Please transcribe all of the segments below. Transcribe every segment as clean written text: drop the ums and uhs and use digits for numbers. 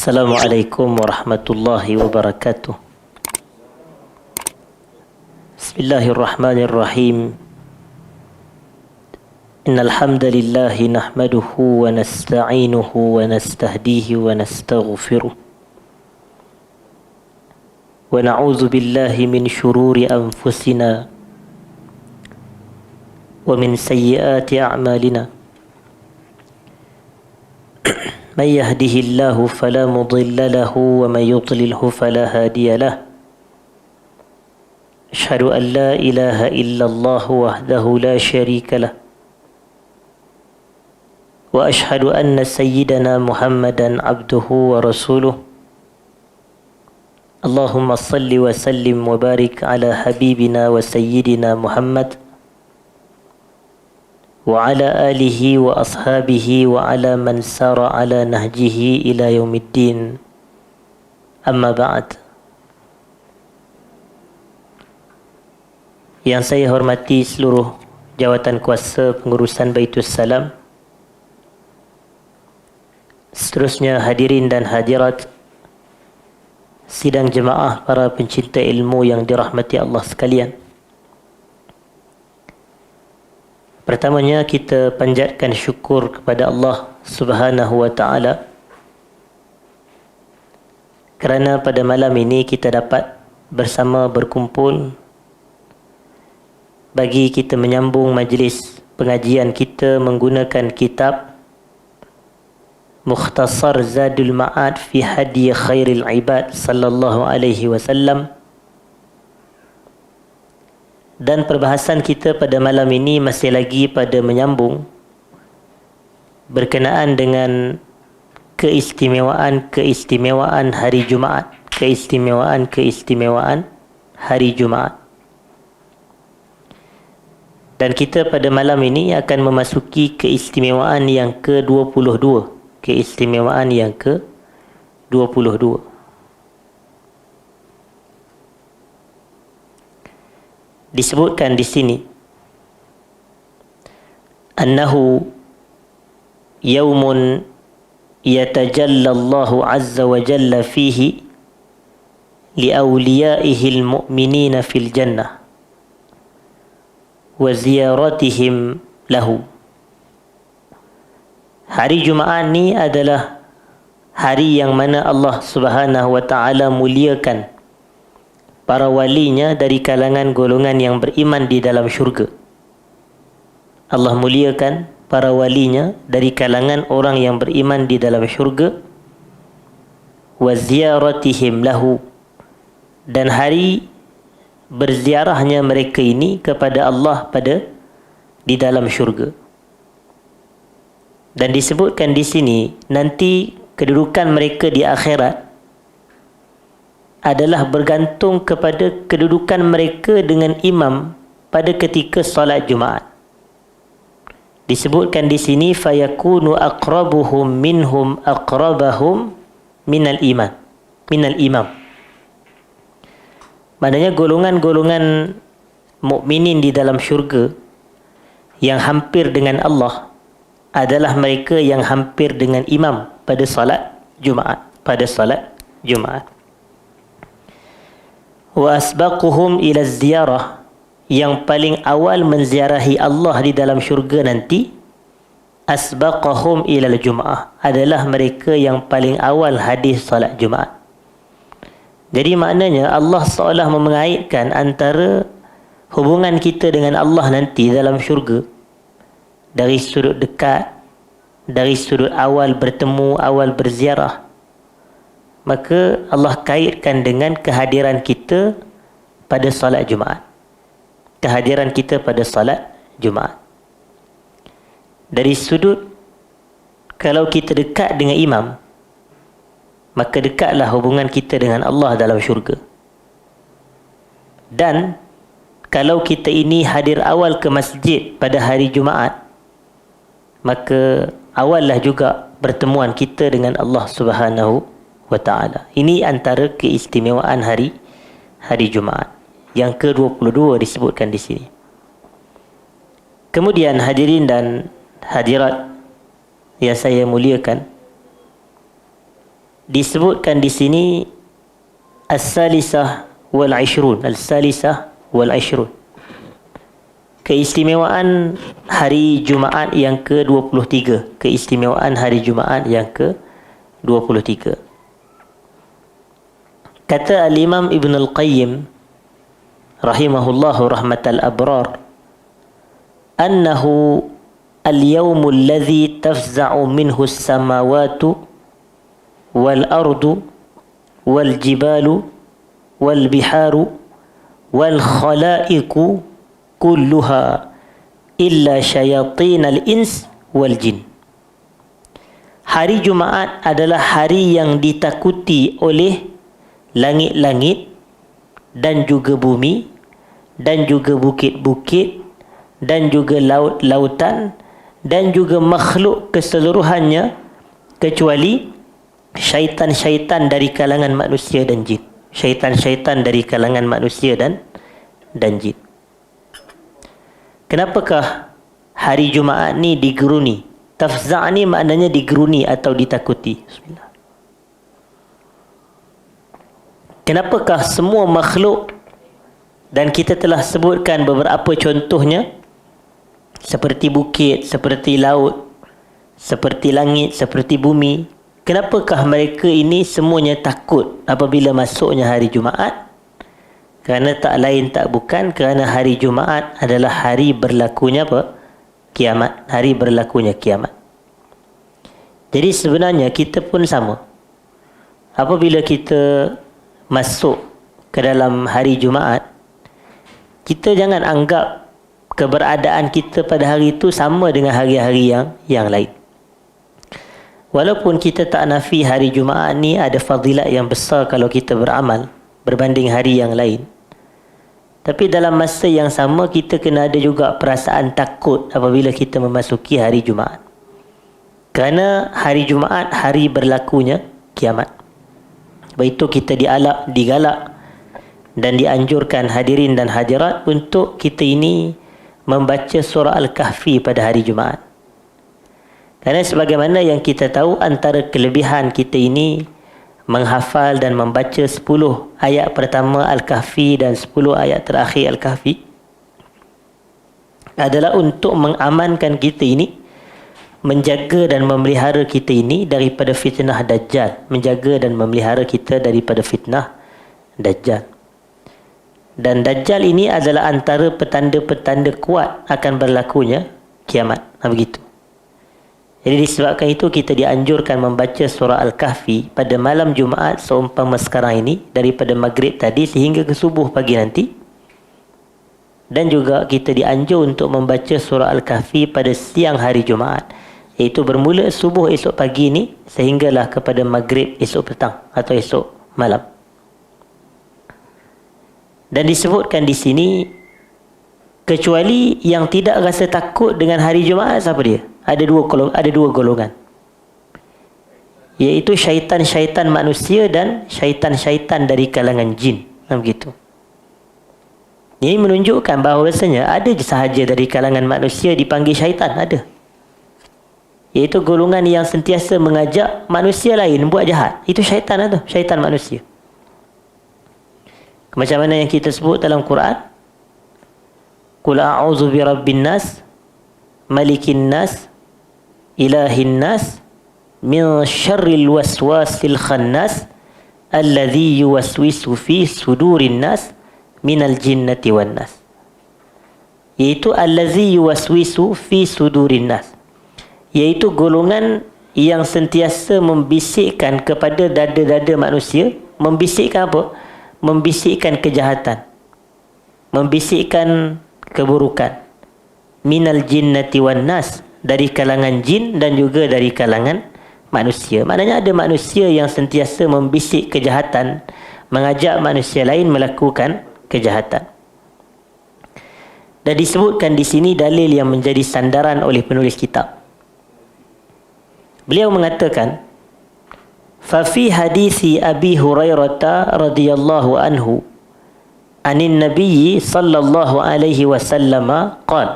Assalamualaikum warahmatullahi wabarakatuh. Bismillahirrahmanirrahim. Innal hamdalillah nahmaduhu wa nasta'inuhu wa nastahdihi wa nastaghfiruh. Wa na'udzu billahi min shururi anfusina wa min sayyiati a'malina. من يهده الله فلا مضل له ومن يضلله فلا هادي له أشهد أن لا إله إلا الله وحده لا شريك له وأشهد أن سيدنا محمدا عبده ورسوله اللهم صل وسلم وبارك على حبيبنا وسيدنا محمد وعلى آله وأصحابه وعلى من سار على نهجه إلى يوم الدين أما بعد. Yang saya hormati seluruh jawatan kuasa pengurusan Baitus Salam, seterusnya hadirin dan hadirat sidang jemaah para pencinta ilmu yang dirahmati Allah sekalian. Pertamanya kita panjatkan syukur kepada Allah Subhanahu wa ta'ala kerana pada malam ini kita dapat bersama berkumpul bagi kita menyambung majlis pengajian kita menggunakan kitab Mukhtasar Zadul Ma'ad fi Hadi Khairil Ibad sallallahu alaihi wasallam. Dan perbahasan kita pada malam ini masih lagi pada menyambung berkenaan dengan keistimewaan hari Jumaat, keistimewaan hari Jumaat. Dan kita pada malam ini akan memasuki keistimewaan yang ke-22, keistimewaan yang ke-22. Disebutkan di sini annahu yaumun yatajalla Allahu azza wa jalla fihi li awliyaihi almu'minina fil jannah wa ziyaratihim lahu. Hari Jumaat ni adalah hari yang mana Allah Subhanahu wa ta'ala muliakan para walinya dari kalangan golongan yang beriman di dalam syurga. Allah muliakan para walinya dari kalangan orang yang beriman di dalam syurga. Wa ziyaratihim lahu, dan hari berziarahnya mereka ini kepada Allah pada di dalam syurga. Dan disebutkan di sini nanti kedudukan mereka di akhirat adalah bergantung kepada kedudukan mereka dengan imam pada ketika solat Jumaat. Disebutkan di sini fayakunu aqrabuhum minhum aqrabahum minal imam. Maknanya golongan-golongan mukminin di dalam syurga yang hampir dengan Allah adalah mereka yang hampir dengan imam pada solat Jumaat, Wa asbaquhum ila ziyarah, yang paling awal menziarahi Allah di dalam syurga nanti, asbaqahum ila al-jum'ah, adalah mereka yang paling awal hadir salat Jumaat. Jadi maknanya Allah seolah mengaitkan antara hubungan kita dengan Allah nanti dalam syurga dari sudut dekat, dari sudut awal bertemu, awal berziarah. Maka Allah kaitkan dengan kehadiran kita pada salat Jumaat. Kehadiran kita pada salat Jumaat. Dari sudut, kalau kita dekat dengan imam, maka dekatlah hubungan kita dengan Allah dalam syurga. Dan kalau kita ini hadir awal ke masjid pada hari Jumaat, maka awallah juga pertemuan kita dengan Allah Subhanahu wa ta'ala. Ini antara keistimewaan hari Jumaat yang ke-22 disebutkan di sini. Kemudian hadirin dan hadirat yang saya muliakan, disebutkan di sini as-salisah wal ishrun, al-salisah wal ishrun, keistimewaan hari Jumaat yang ke-23, keistimewaan hari Jumaat yang ke-23. Kata al-Imam Ibn al-Qayyim rahimahullahu rahmatal abrar, annahu al-yawmu alladhi tafza'u minhu as-samawatu wal ardu wal jibalu wal biharu wal khalaiqu kulluha illa syayatin al-ins wal jin. Hari Jumaat adalah hari yang ditakuti oleh langit-langit dan juga bumi dan juga bukit-bukit dan juga laut-lautan dan juga makhluk keseluruhannya kecuali syaitan-syaitan dari kalangan manusia dan jin. Syaitan-syaitan dari kalangan manusia dan jin. Kenapakah hari Jumaat ni digeruni? Tafza' ni maknanya digeruni atau ditakuti. Bismillah. Kenapakah semua makhluk, dan kita telah sebutkan beberapa contohnya, seperti bukit, seperti laut, seperti langit, seperti bumi, kenapakah mereka ini semuanya takut apabila masuknya hari Jumaat? Kerana tak lain tak bukan kerana hari Jumaat adalah hari berlakunya apa? Kiamat. Hari berlakunya kiamat. Jadi sebenarnya kita pun sama. Apabila kita masuk ke dalam hari Jumaat, kita jangan anggap keberadaan kita pada hari itu sama dengan hari-hari yang lain. Walaupun kita tak nafi hari Jumaat ni ada fadilat yang besar kalau kita beramal berbanding hari yang lain, tapi dalam masa yang sama kita kena ada juga perasaan takut apabila kita memasuki hari Jumaat. Kerana hari Jumaat hari berlakunya kiamat. Sebab itu kita digalak dan dianjurkan hadirin dan hadirat untuk kita ini membaca surah Al-Kahfi pada hari Jumaat. Kerana sebagaimana yang kita tahu, antara kelebihan kita ini menghafal dan membaca 10 ayat pertama Al-Kahfi dan 10 ayat terakhir Al-Kahfi adalah untuk mengamankan kita ini, menjaga dan memelihara kita ini daripada fitnah Dajjal, menjaga dan memelihara kita daripada fitnah Dajjal. Dan Dajjal ini adalah antara petanda-petanda kuat akan berlakunya kiamat. Begitu. Jadi disebabkan itu kita dianjurkan membaca surah Al-Kahfi pada malam Jumaat seumpama sekarang ini, daripada maghrib tadi sehingga ke subuh pagi nanti. Dan juga kita dianjur untuk membaca surah Al-Kahfi pada siang hari Jumaat, iaitu bermula subuh esok pagi ini sehinggalah kepada maghrib esok petang atau esok malam. Dan disebutkan di sini, kecuali yang tidak rasa takut dengan hari Jumaat, siapa dia? Ada dua golongan, iaitu syaitan-syaitan manusia dan syaitan-syaitan dari kalangan jin. Begitu. Ini menunjukkan bahawasanya ada je sahaja dari kalangan manusia dipanggil syaitan, ada. Iaitu golongan yang sentiasa mengajak manusia lain buat jahat. Itu syaitan itu, syaitan manusia. Macam mana yang kita sebut dalam Quran, Qul a'udzu birabbin nas, malikin nas, ilahin nas, min syarril waswasil khannas, alladhi yuwaswisu fi sudurin nas, minal jinnati wan nas. Iaitu alladhi yuwaswisu fi sudurin nas, iaitu golongan yang sentiasa membisikkan kepada dada-dada manusia. Membisikkan apa? Membisikkan kejahatan, membisikkan keburukan. Minal jinnati wan nas, dari kalangan jin dan juga dari kalangan manusia. Maknanya ada manusia yang sentiasa membisik kejahatan, mengajak manusia lain melakukan kejahatan. Dan disebutkan di sini dalil yang menjadi sandaran oleh penulis kitab. Beliau mengatakan, ففي حديث أبي هريرة رضي الله عنه عن النبي صلى الله عليه وسلم قال.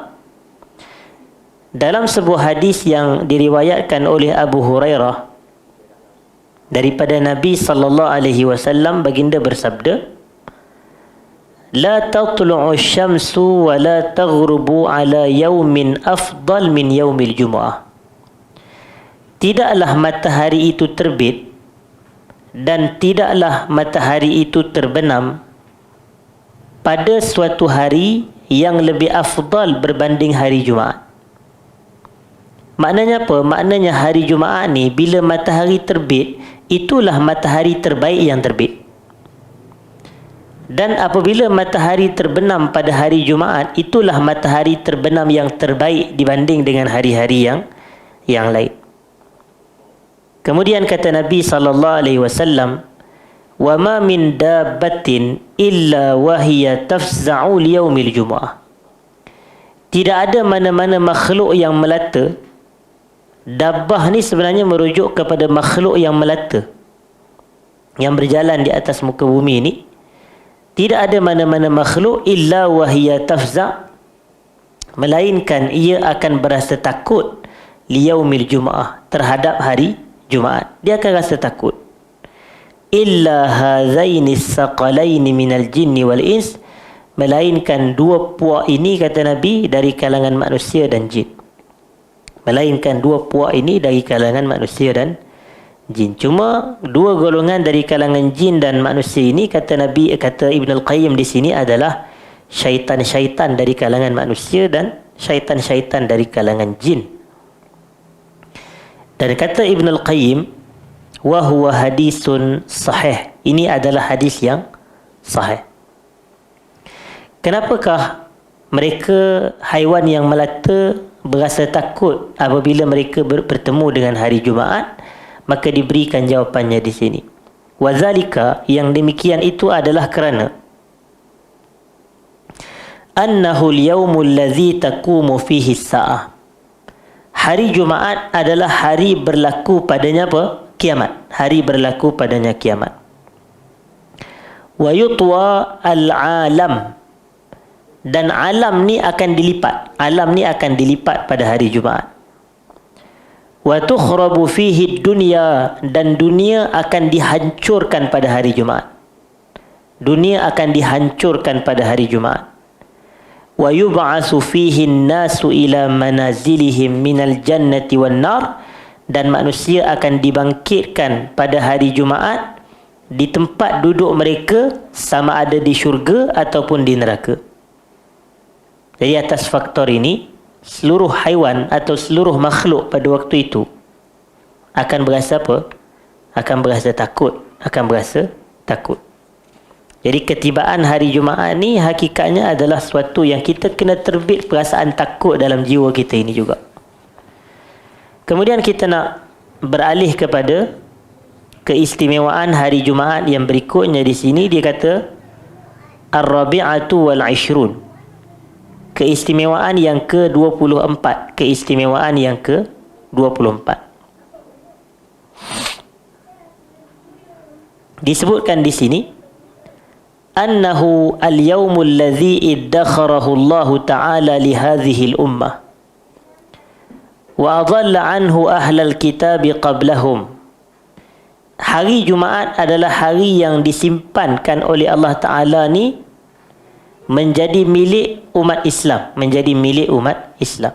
Dalam sebuah hadis yang diriwayatkan oleh Abu Hurairah, daripada Nabi sallallahu alaihi wasallam, baginda bersabda, la tatlu'u syamsu wa la taghrubu ala yaumin afdal min yaumil jumu'ah. Tidaklah matahari itu terbit dan tidaklah matahari itu terbenam pada suatu hari yang lebih afdal berbanding hari Jumaat. Maknanya apa? Maknanya hari Jumaat ni bila matahari terbit, itulah matahari terbaik yang terbit. Dan apabila matahari terbenam pada hari Jumaat, itulah matahari terbenam yang terbaik dibanding dengan hari-hari yang lain. Kemudian kata Nabi sallallahu alaihi wasallam, "Wa ma min dabbatin illa wa hiya tafza'u li yaumil jumu'ah." Tidak ada mana-mana makhluk yang melata. Dabbah ni sebenarnya merujuk kepada makhluk yang melata, yang berjalan di atas muka bumi ni. Tidak ada mana-mana makhluk illa wa hiya tafza', melainkan ia akan berasa takut li yaumil jumu'ah, terhadap hari Jumaat. Dia akan rasa takut. Illa hazaini saqalaini minal jinni wal ins, melainkan dua puak ini, kata Nabi, dari kalangan manusia dan jin. Melainkan dua puak ini dari kalangan manusia dan jin. Cuma dua golongan dari kalangan jin dan manusia ini, kata Nabi, kata Ibn Al-Qayyim di sini, adalah syaitan-syaitan dari kalangan manusia dan syaitan-syaitan dari kalangan jin. Dan kata Ibn Al-Qayyim, wa huwa hadisun sahih. Ini adalah hadis yang sahih. Kenapakah mereka haiwan yang melata berasa takut apabila mereka bertemu dengan hari Jumaat? Maka diberikan jawapannya di sini. Wazalika, yang demikian itu adalah kerana annahu al-yawmul ladzi taqumu fihi as-sa'ah. Hari Jumaat adalah hari berlaku padanya apa? Kiamat. Hari berlaku padanya kiamat. Wa yutwa al-alam, dan alam ni akan dilipat. Alam ni akan dilipat pada hari Jumaat. Wa tukhrabu fihi dunya, dan dunia akan dihancurkan pada hari Jumaat. Dunia akan dihancurkan pada hari Jumaat. Wa yub'atsu fihi an-nasu ila manazilihim minal jannati wan nar, dan manusia akan dibangkitkan pada hari Jumaat di tempat duduk mereka, sama ada di syurga ataupun di neraka. Jadi atas faktor ini, seluruh haiwan atau seluruh makhluk pada waktu itu akan berasa apa? Akan berasa takut. Akan berasa takut. Jadi ketibaan hari Jumaat ni hakikatnya adalah sesuatu yang kita kena terbit perasaan takut dalam jiwa kita ini juga. Kemudian kita nak beralih kepada keistimewaan hari Jumaat yang berikutnya. Di sini dia kata Ar-Rabi'atu wal-Ishrun. Keistimewaan yang ke-24. Keistimewaan yang ke-24. Disebutkan di sini, annahu al-yawmul ladzi iddakharahu Allah Ta'ala li hadhihi al-ummah wa adalla anhu ahlal kitab qablahum. Hari Jumaat adalah hari yang disimpankan oleh Allah Ta'ala ni menjadi milik umat Islam. Menjadi milik umat Islam.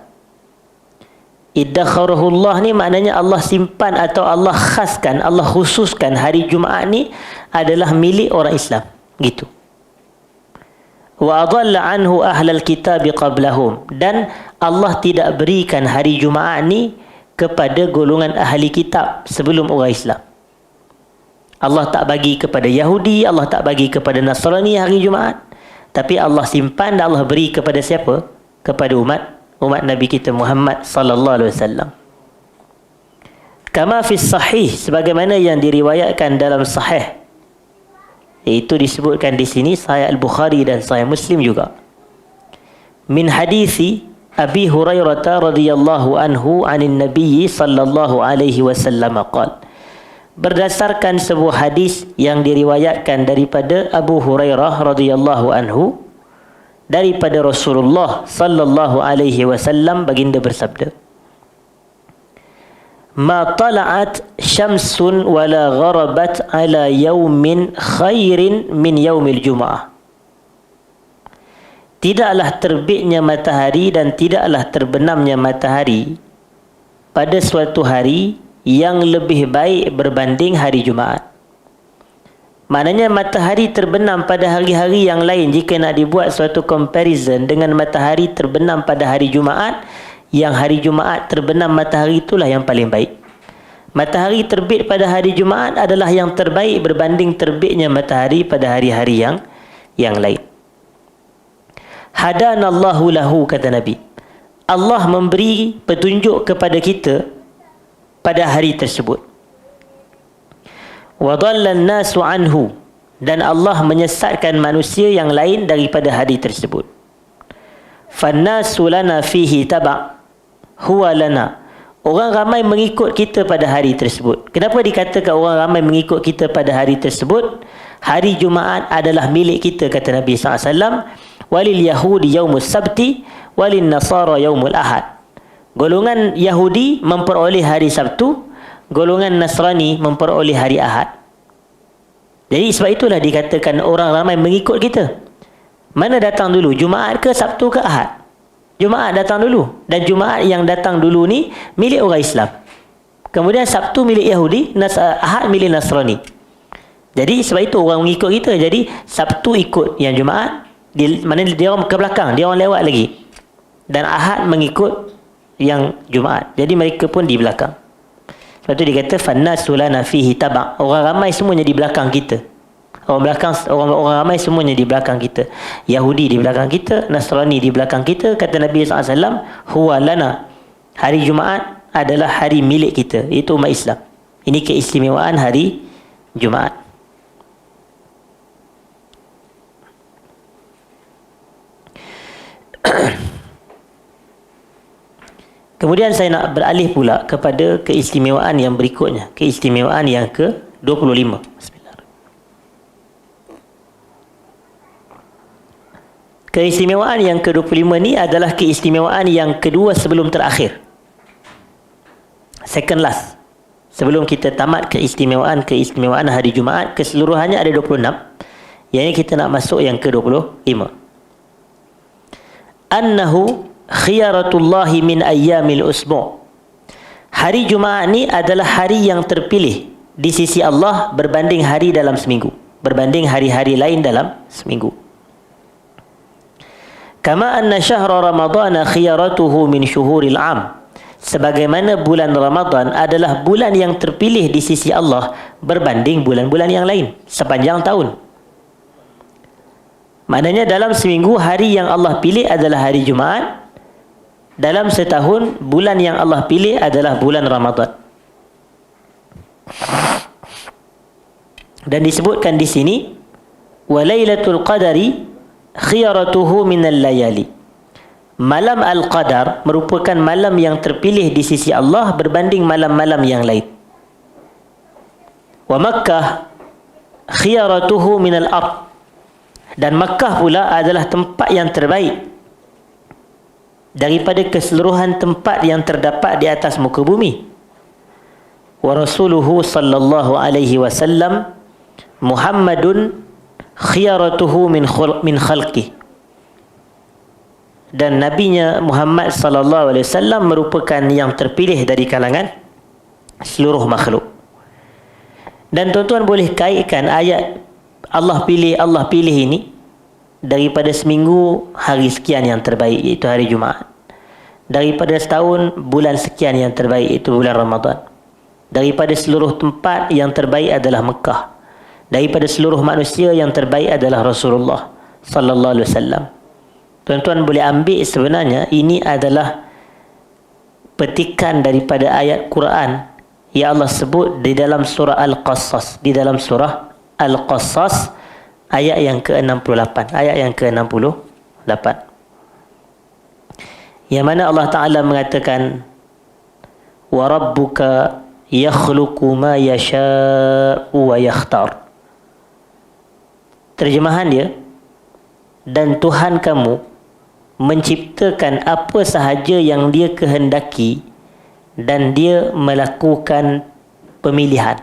Iddakharahu ni maknanya Allah simpan atau Allah khaskan, Allah khususkan hari Jumaat ni adalah milik orang Islam. Gitu. Wa adalla anhu ahlal kitab qablahum, dan Allah tidak berikan hari Jumaat ni kepada golongan ahli kitab sebelum orang Islam. Allah tak bagi kepada Yahudi, Allah tak bagi kepada Nasrani hari Jumaat, tapi Allah simpan dan Allah beri kepada siapa? Kepada umat Nabi kita Muhammad sallallahu alaihi wasallam. Kama fi sahih, sebagaimana yang diriwayatkan dalam sahih, iaitu disebutkan di sini Sahih Al-Bukhari dan Sahih Muslim juga. Min hadisi Abi Hurairah radhiyallahu anhu anin Nabi sallallahu alaihi wasallam qala. Berdasarkan sebuah hadis yang diriwayatkan daripada Abu Hurairah radhiyallahu anhu daripada Rasulullah sallallahu alaihi wasallam, baginda bersabda, ma tala'at syamsun wala gharabat ala yaumin khairin min yaumil jum'ah. Tidaklah terbitnya matahari dan tidaklah terbenamnya matahari pada suatu hari yang lebih baik berbanding hari Jumaat. Maknanya matahari terbenam pada hari-hari yang lain, jika nak dibuat suatu comparison dengan matahari terbenam pada hari Jumaat, yang hari Jumaat terbenam matahari itulah yang paling baik. Matahari terbit pada hari Jumaat adalah yang terbaik berbanding terbitnya matahari pada hari-hari yang lain. Hadanallahu lahu, kata Nabi. Allah memberi petunjuk kepada kita pada hari tersebut. Wa dhallan nasu anhu, dan Allah menyesatkan manusia yang lain daripada hari tersebut. Fannasu lana fihi taba' huwa lana. Orang ramai mengikut kita pada hari tersebut. Kenapa dikatakan orang ramai mengikut kita pada hari tersebut? Hari Jumaat adalah milik kita, kata Nabi SAW. Walil Yahudi yaumus sabti walin Nasara yaumul ahad. Golongan Yahudi memperoleh hari Sabtu, golongan Nasrani memperoleh hari Ahad. Jadi sebab itulah dikatakan orang ramai mengikut kita. Mana datang dulu, Jumaat ke Sabtu ke Ahad? Jumaat datang dulu. Dan Jumaat yang datang dulu ni milik orang Islam. Kemudian Sabtu milik Yahudi, Ahad milik Nasrani. Jadi sebab itu orang mengikut kita. Jadi Sabtu ikut yang Jumaat, mana dia orang ke belakang, dia orang lewat lagi. Dan Ahad mengikut yang Jumaat. Jadi mereka pun di belakang. Sebab tu dia kata fannasu lana fihi taba'. Orang ramai semuanya di belakang kita. Orang ramai semuanya di belakang kita. Yahudi di belakang kita, Nasrani di belakang kita. Kata Nabi SAW, huwa lana. Hari Jumaat adalah hari milik kita, iaitu umat Islam. Ini keistimewaan hari Jumaat. Kemudian saya nak beralih pula kepada keistimewaan yang berikutnya. Keistimewaan yang ke-25. Keistimewaan yang ke-25 ni adalah keistimewaan yang kedua sebelum terakhir. Second last. Sebelum kita tamat keistimewaan hari Jumaat, keseluruhannya ada 26. Yang ini kita nak masuk yang ke-25. Annahu khiyaratullahi min ayyamil usbu'. Hari Jumaat ni adalah hari yang terpilih di sisi Allah berbanding hari dalam seminggu, berbanding hari-hari lain dalam seminggu. Kama anna syahra ramadhana khiyaratuhu min syuhuril am. Sebagaimana bulan Ramadan adalah bulan yang terpilih di sisi Allah berbanding bulan-bulan yang lain sepanjang tahun. Maknanya dalam seminggu hari yang Allah pilih adalah hari Jumaat. Dalam setahun, bulan yang Allah pilih adalah bulan Ramadan. Dan disebutkan di sini, Walailatul Qadari khiyaratuhu minal layali. Malam Al-Qadar merupakan malam yang terpilih di sisi Allah berbanding malam-malam yang lain. Wa Makkah khiyaratuhu minal ard. Dan Makkah pula adalah tempat yang terbaik daripada keseluruhan tempat yang terdapat di atas muka bumi. Wa rasuluhu sallallahu alaihi wasallam Muhammadun khiyaratuhu min khalqi. Dan nabinya Muhammad sallallahu alaihi wasallam merupakan yang terpilih dari kalangan seluruh makhluk. Dan tuan-tuan boleh kaitkan ayat Allah pilih ini daripada seminggu hari sekian yang terbaik, iaitu hari Jumaat. Daripada setahun bulan sekian yang terbaik, iaitu bulan Ramadan. Daripada seluruh tempat yang terbaik adalah Mekah. Daripada seluruh manusia yang terbaik adalah Rasulullah sallallahu alaihi wasallam. Tuan-tuan boleh ambil sebenarnya ini adalah petikan daripada ayat Quran yang Allah sebut di dalam surah Al-Qasas, di dalam surah Al-Qasas ayat yang ke-68, ayat yang ke-68, yang mana Allah Ta'ala mengatakan wa rabbuka yakhluqu ma yasha'u wa yakhtar. Terjemahan dia, dan Tuhan kamu menciptakan apa sahaja yang dia kehendaki dan dia melakukan pemilihan.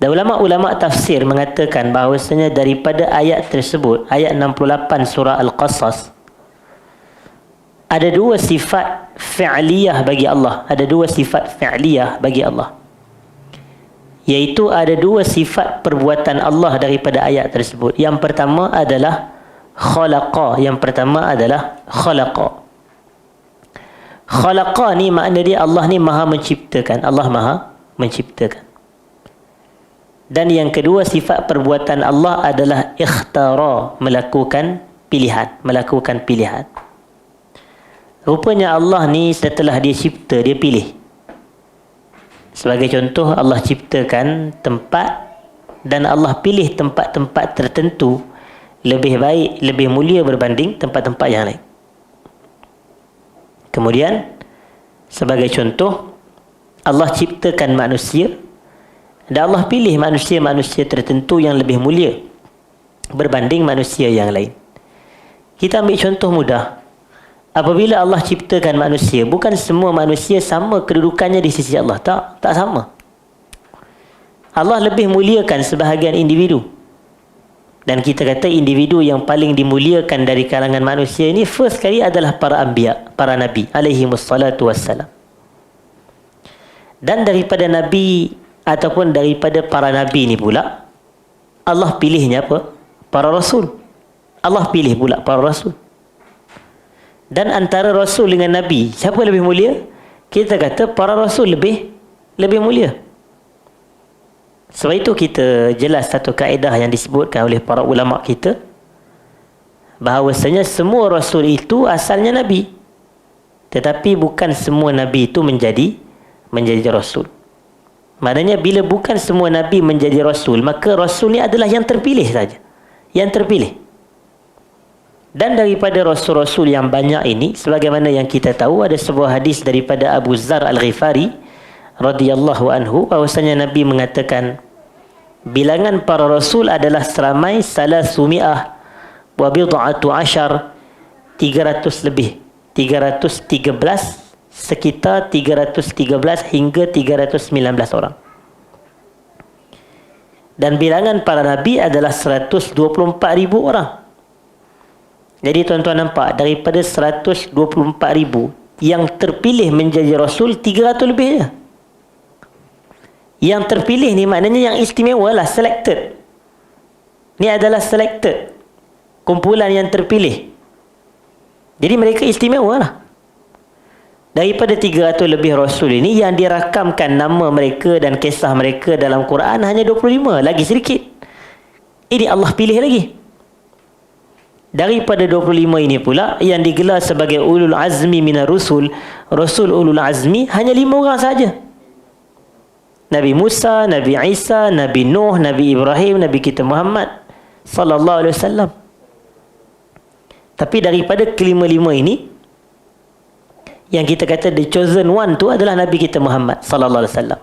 Dan ulama-ulama tafsir mengatakan bahawasanya daripada ayat tersebut, ayat 68 surah Al-Qasas, ada dua sifat fi'liyah bagi Allah. Iaitu ada dua sifat perbuatan Allah daripada ayat tersebut. Yang pertama adalah khalaqa. Khalaqa ni makna dia Allah ni maha menciptakan. Dan yang kedua sifat perbuatan Allah adalah ikhtara, melakukan pilihan. Rupanya Allah ni setelah dia cipta, dia pilih. Sebagai contoh, Allah ciptakan tempat dan Allah pilih tempat-tempat tertentu lebih baik, lebih mulia berbanding tempat-tempat yang lain. Kemudian, sebagai contoh, Allah ciptakan manusia dan Allah pilih manusia-manusia tertentu yang lebih mulia berbanding manusia yang lain. Kita ambil contoh mudah. Apabila Allah ciptakan manusia, bukan semua manusia sama kedudukannya di sisi Allah. Tak sama. Allah lebih muliakan sebahagian individu. Dan kita kata individu yang paling dimuliakan dari kalangan manusia ini first sekali adalah para anbiya, para nabi alaihimussalatu wassalam. Dan daripada nabi ataupun daripada para nabi ni pula, Allah pilihnya apa? Para rasul. Allah pilih pula para rasul. Dan antara rasul dengan nabi, siapa lebih mulia? Kita kata para rasul lebih mulia. Sebab itu kita jelas satu kaedah yang disebutkan oleh para ulama kita, bahawasanya semua rasul itu asalnya nabi, tetapi bukan semua nabi itu menjadi rasul. Maknanya bila bukan semua nabi menjadi rasul, maka rasul ni adalah yang terpilih saja. Dan daripada rasul-rasul yang banyak ini, sebagaimana yang kita tahu, ada sebuah hadis daripada Abu Zar Al-Ghifari radhiyallahu anhu, bahwasanya Nabi mengatakan bilangan para rasul adalah seramai 300 wa bid'atu ashar, 300 lebih, 313, sekitar 313 hingga 319 orang. Dan bilangan para nabi adalah 124,000 orang. Jadi tuan-tuan nampak, daripada 124,000 yang terpilih menjadi rasul, 300 lebih je. Yang terpilih ni maknanya yang istimewa lah, selected. Ni adalah selected, kumpulan yang terpilih. Jadi mereka istimewa lah. Daripada 300 lebih rasul ini, yang dirakamkan nama mereka dan kisah mereka dalam Quran hanya 25, lagi sedikit. Ini Allah pilih lagi. Daripada 25 ini pula, yang digelar sebagai ulul azmi minar rusul, rasul ulul azmi, hanya 5 orang saja. Nabi Musa, Nabi Isa, Nabi Nuh, Nabi Ibrahim, Nabi kita Muhammad sallallahu alaihi wasallam. Tapi daripada kelima-lima ini, yang kita kata the chosen one tu adalah Nabi kita Muhammad sallallahu alaihi wasallam.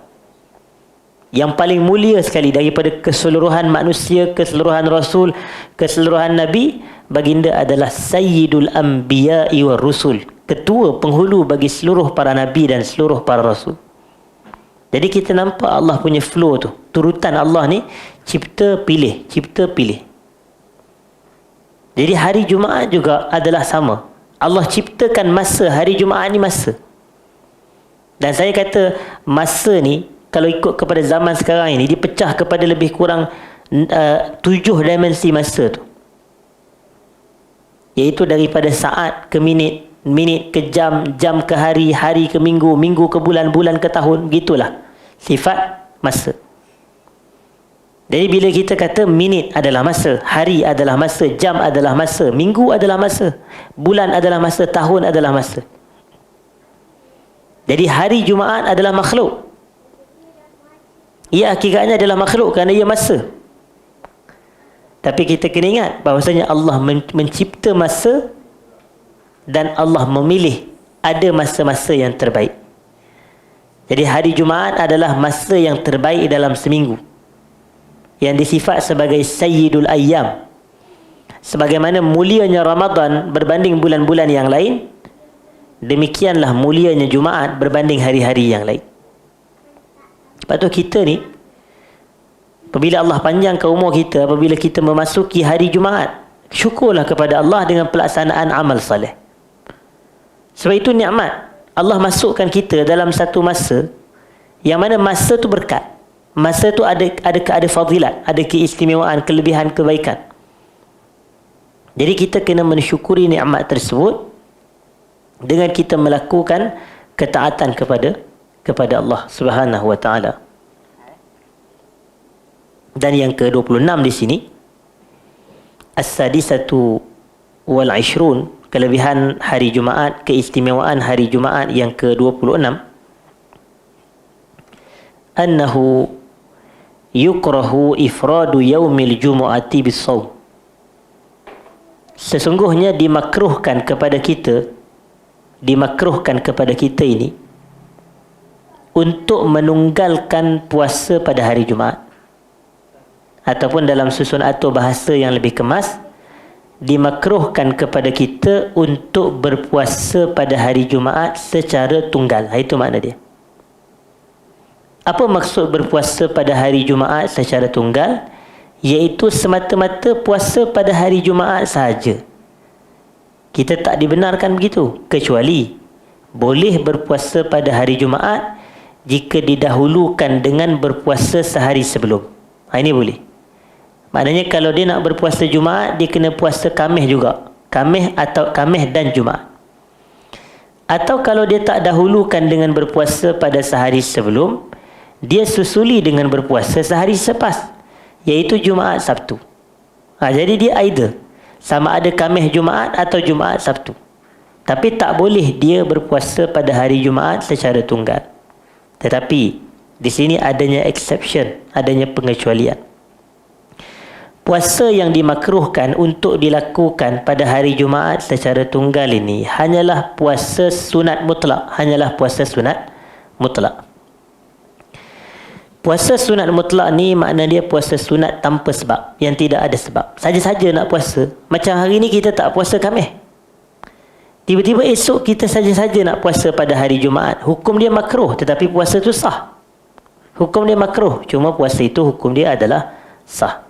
Yang paling mulia sekali daripada keseluruhan manusia, keseluruhan rasul, keseluruhan nabi, baginda adalah Sayyidul Anbiya'i wa Rusul, ketua penghulu bagi seluruh para nabi dan seluruh para rasul. Jadi kita nampak Allah punya flow tu, turutan Allah ni, cipta pilih. Jadi hari Jumaat juga adalah sama. Allah ciptakan masa hari Jumaat ni masa. Dan saya kata masa ni, kalau ikut kepada zaman sekarang ini, dipecah kepada lebih kurang 7 dimensi masa tu. Iaitu daripada saat ke minit, minit ke jam, jam ke hari, hari ke minggu, minggu ke bulan, bulan ke tahun. Gitulah sifat masa. Jadi bila kita kata minit adalah masa, hari adalah masa, jam adalah masa, minggu adalah masa, bulan adalah masa, tahun adalah masa. Jadi hari Jumaat adalah makhluk. Ia hakikatnya adalah makhluk kerana ia masa. Tapi kita kena ingat bahawasanya Allah mencipta masa dan Allah memilih ada masa-masa yang terbaik. Jadi hari Jumaat adalah masa yang terbaik dalam seminggu, yang disifat sebagai Sayyidul Ayyam. Sebagaimana mulianya Ramadan berbanding bulan-bulan yang lain, Demikianlah mulianya Jumaat berbanding hari-hari yang lain. Sebab tu kita ni, apabila Allah panjangkan umur kita, apabila kita memasuki hari Jumaat, syukurlah kepada Allah dengan pelaksanaan amal soleh. Sebab itu nikmat Allah masukkan kita dalam satu masa yang mana masa tu berkat. Masa tu ada fadilat, ada keistimewaan, kelebihan, kebaikan. Jadi kita kena mensyukuri nikmat tersebut dengan kita melakukan ketaatan kepada Allah Subhanahu wa taala. Dan yang ke-26 di sini, as-sadisatu wal 'ishrun, kelebihan hari Jumaat, keistimewaan hari Jumaat yang ke-26, annahu yukrahu ifradu yaumil jumu'ati bis-shaum. Sesungguhnya dimakruhkan kepada kita ini untuk menunggalkan puasa pada hari Jumaat. Ataupun dalam susun atau bahasa yang lebih kemas, dimakruhkan kepada kita untuk berpuasa pada hari Jumaat secara tunggal. Itu makna dia. Apa maksud berpuasa pada hari Jumaat secara tunggal? Iaitu semata-mata puasa pada hari Jumaat sahaja. Kita tak dibenarkan begitu, kecuali boleh berpuasa pada hari Jumaat jika didahulukan dengan berpuasa sehari sebelum. Ini boleh. Maknanya kalau dia nak berpuasa Jumaat, dia kena puasa Khamis juga. Khamis dan Jumaat. Atau kalau dia tak dahulukan dengan berpuasa pada sehari sebelum, dia susuli dengan berpuasa sehari selepas, iaitu Jumaat Sabtu. Jadi dia either sama ada Khamis Jumaat atau Jumaat Sabtu. Tapi tak boleh dia berpuasa pada hari Jumaat secara tunggal. Tetapi di sini adanya exception, adanya pengecualian. Puasa yang dimakruhkan untuk dilakukan pada hari Jumaat secara tunggal ini hanyalah puasa sunat mutlak, Puasa sunat mutlak ni makna dia puasa sunat tanpa sebab, yang tidak ada sebab. Saja-saja nak puasa. Macam hari ni kita tak puasa Khamis. Tiba-tiba esok kita saja-saja nak puasa pada hari Jumaat. Hukum dia makruh, tetapi puasa tu sah. Hukum dia makruh, cuma puasa itu hukum dia adalah sah.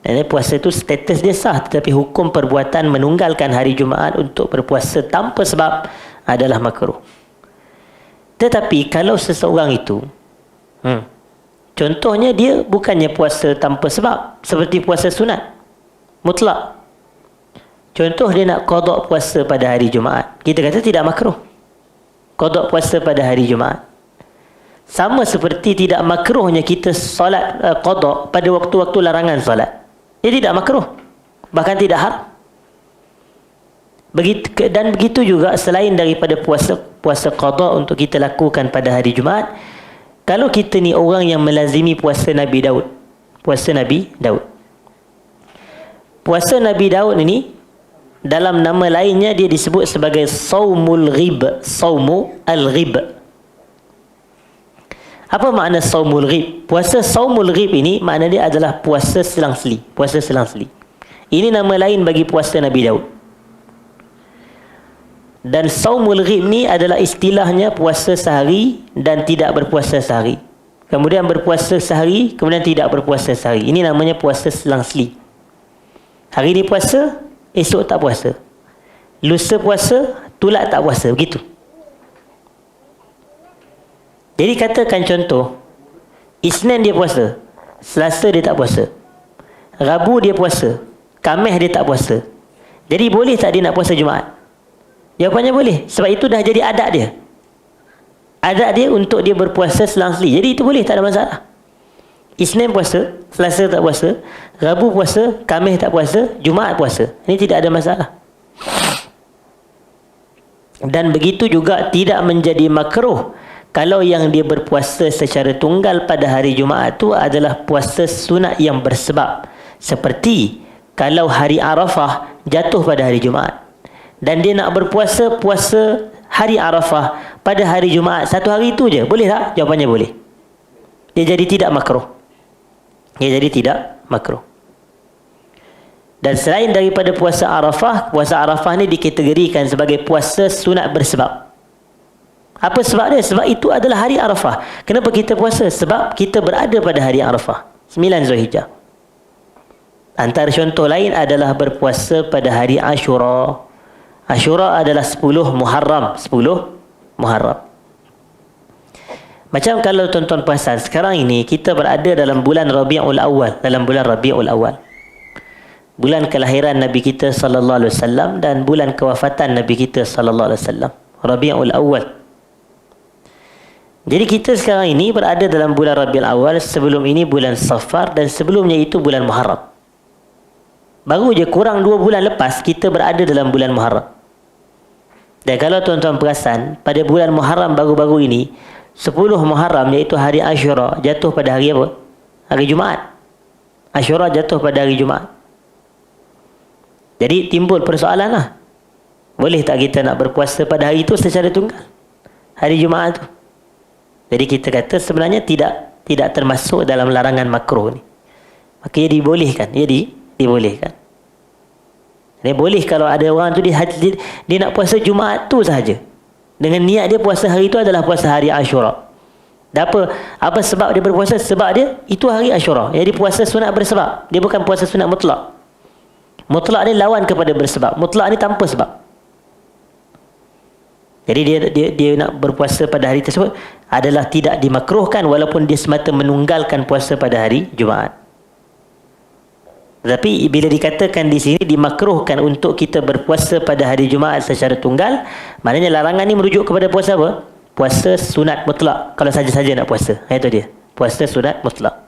Dan puasa itu status dia sah, tetapi hukum perbuatan menunggalkan hari Jumaat untuk berpuasa tanpa sebab adalah makruh. Tetapi kalau seseorang itu contohnya dia bukannya puasa tanpa sebab, seperti puasa sunat mutlak. Contoh dia nak qada puasa pada hari Jumaat. Kita kata tidak makruh qada puasa pada hari Jumaat. Sama seperti tidak makruhnya kita solat qada pada waktu-waktu larangan solat. Dia tidak makruh, bahkan tidak haram. Dan begitu juga selain daripada puasa qada untuk kita lakukan pada hari Jumaat. Kalau kita ni orang yang melazimi puasa Nabi Daud. Puasa Nabi Daud ini, dalam nama lainnya dia disebut sebagai Saumul Ghib. Saumu al-Ghib. Apa makna Saumul Ghib? Puasa Saumul Ghib ini makna dia adalah puasa selang-seli. Ini nama lain bagi puasa Nabi Daud. Dan Saumul Ghib ni adalah istilahnya puasa sehari dan tidak berpuasa sehari. Kemudian berpuasa sehari, kemudian tidak berpuasa sehari. Ini namanya puasa selang-seli. Hari ni puasa, esok tak puasa. Lusa puasa, tulak tak puasa. Begitu. Jadi katakan contoh, Isnin dia puasa, Selasa dia tak puasa, Rabu dia puasa, Khamis dia tak puasa. Jadi boleh tak dia nak puasa Jumaat? Jawapannya boleh. Sebab itu dah jadi adat dia. Adat dia untuk dia berpuasa selang-seli. Jadi itu boleh, tak ada masalah. Isnin puasa, Selasa tak puasa, Rabu puasa, Khamis tak puasa, Jumaat puasa. Ini tidak ada masalah. Dan begitu juga tidak menjadi makruh kalau yang dia berpuasa secara tunggal pada hari Jumaat itu adalah puasa sunat yang bersebab. Seperti kalau hari Arafah jatuh pada hari Jumaat dan dia nak puasa hari Arafah pada hari Jumaat, satu hari itu je, boleh tak? Jawapannya boleh. Dia jadi tidak makruh. Dan selain daripada puasa Arafah ni dikategorikan sebagai puasa sunat bersebab. Apa sebab dia? Sebab itu adalah hari Arafah. Kenapa kita puasa? Sebab kita berada pada hari Arafah, 9 Zulhijjah. Antara contoh lain adalah berpuasa pada hari Ashura. Ashura adalah 10 Muharram. 10 Muharram. Macam kalau tuan-tuan perasan, sekarang ini kita berada dalam bulan Rabiul Awal. Dalam bulan Rabiul Awal, bulan kelahiran Nabi kita sallallahu alaihi wasallam dan bulan kewafatan Nabi kita sallallahu alaihi wasallam, Rabiul Awal. Jadi kita sekarang ini berada dalam bulan Rabiul Awal, sebelum ini bulan Safar dan sebelumnya itu bulan Muharram. Baru je kurang 2 bulan lepas kita berada dalam bulan Muharram. Dan kalau tuan-tuan perasan, pada bulan Muharram baru-baru ini, 10 Muharram iaitu hari Ashura jatuh pada hari apa? Hari Jumaat. Ashura jatuh pada hari Jumaat. Jadi timbul persoalan lah. Boleh tak kita nak berpuasa pada hari itu secara tunggal? Hari Jumaat tu. Jadi kita kata sebenarnya tidak termasuk dalam larangan makruh ni. Maka ia dibolehkan. Dibolehkan. Dia boleh kalau ada orang tu dia nak puasa Jumaat tu sahaja. Dengan niat dia puasa hari itu adalah puasa hari Ashura. Dan apa sebab dia berpuasa? Sebab dia itu hari Ashura. Jadi puasa sunat bersebab. Dia bukan puasa sunat mutlak. Mutlak ni lawan kepada bersebab. Mutlak ni tanpa sebab. Jadi dia nak berpuasa pada hari tersebut adalah tidak dimakruhkan walaupun dia semata menunggalkan puasa pada hari Jumaat. Tetapi bila dikatakan di sini dimakruhkan untuk kita berpuasa pada hari Jumaat secara tunggal, maknanya larangan ni merujuk kepada puasa apa? Puasa sunat mutlak. Kalau saja-saja nak puasa. Itu dia. Puasa sunat mutlak.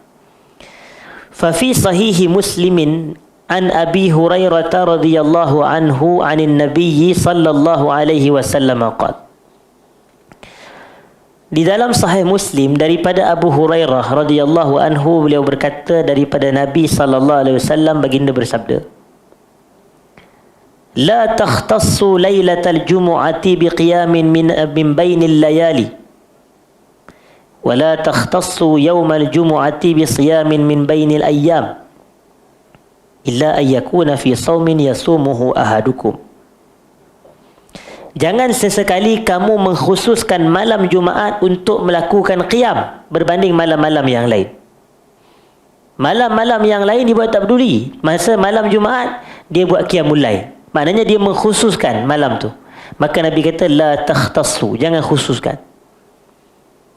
Fa fi sahihi Muslimin an Abi Hurairah radhiyallahu anhu 'anil Nabiy sallallahu alaihi wasallam qala. Di dalam Sahih Muslim daripada Abu Hurairah radhiyallahu anhu, beliau berkata daripada Nabi sallallahu alaihi wasallam, baginda bersabda, la takhtassu lailatal jumu'ati biqiyamin min bainil layali wa la takhtassu yawmal jumu'ati bisiyamin min bainil ayyam illa an yakuna fi shaumin yasumuhu ahadukum. Jangan sesekali kamu mengkhususkan malam Jumaat untuk melakukan qiyam berbanding malam-malam yang lain. Malam-malam yang lain dia buat tak peduli. Masa malam Jumaat dia buat qiyamul lail. Maknanya dia mengkhususkan malam tu. Maka Nabi kata la takhtassu, jangan khususkan.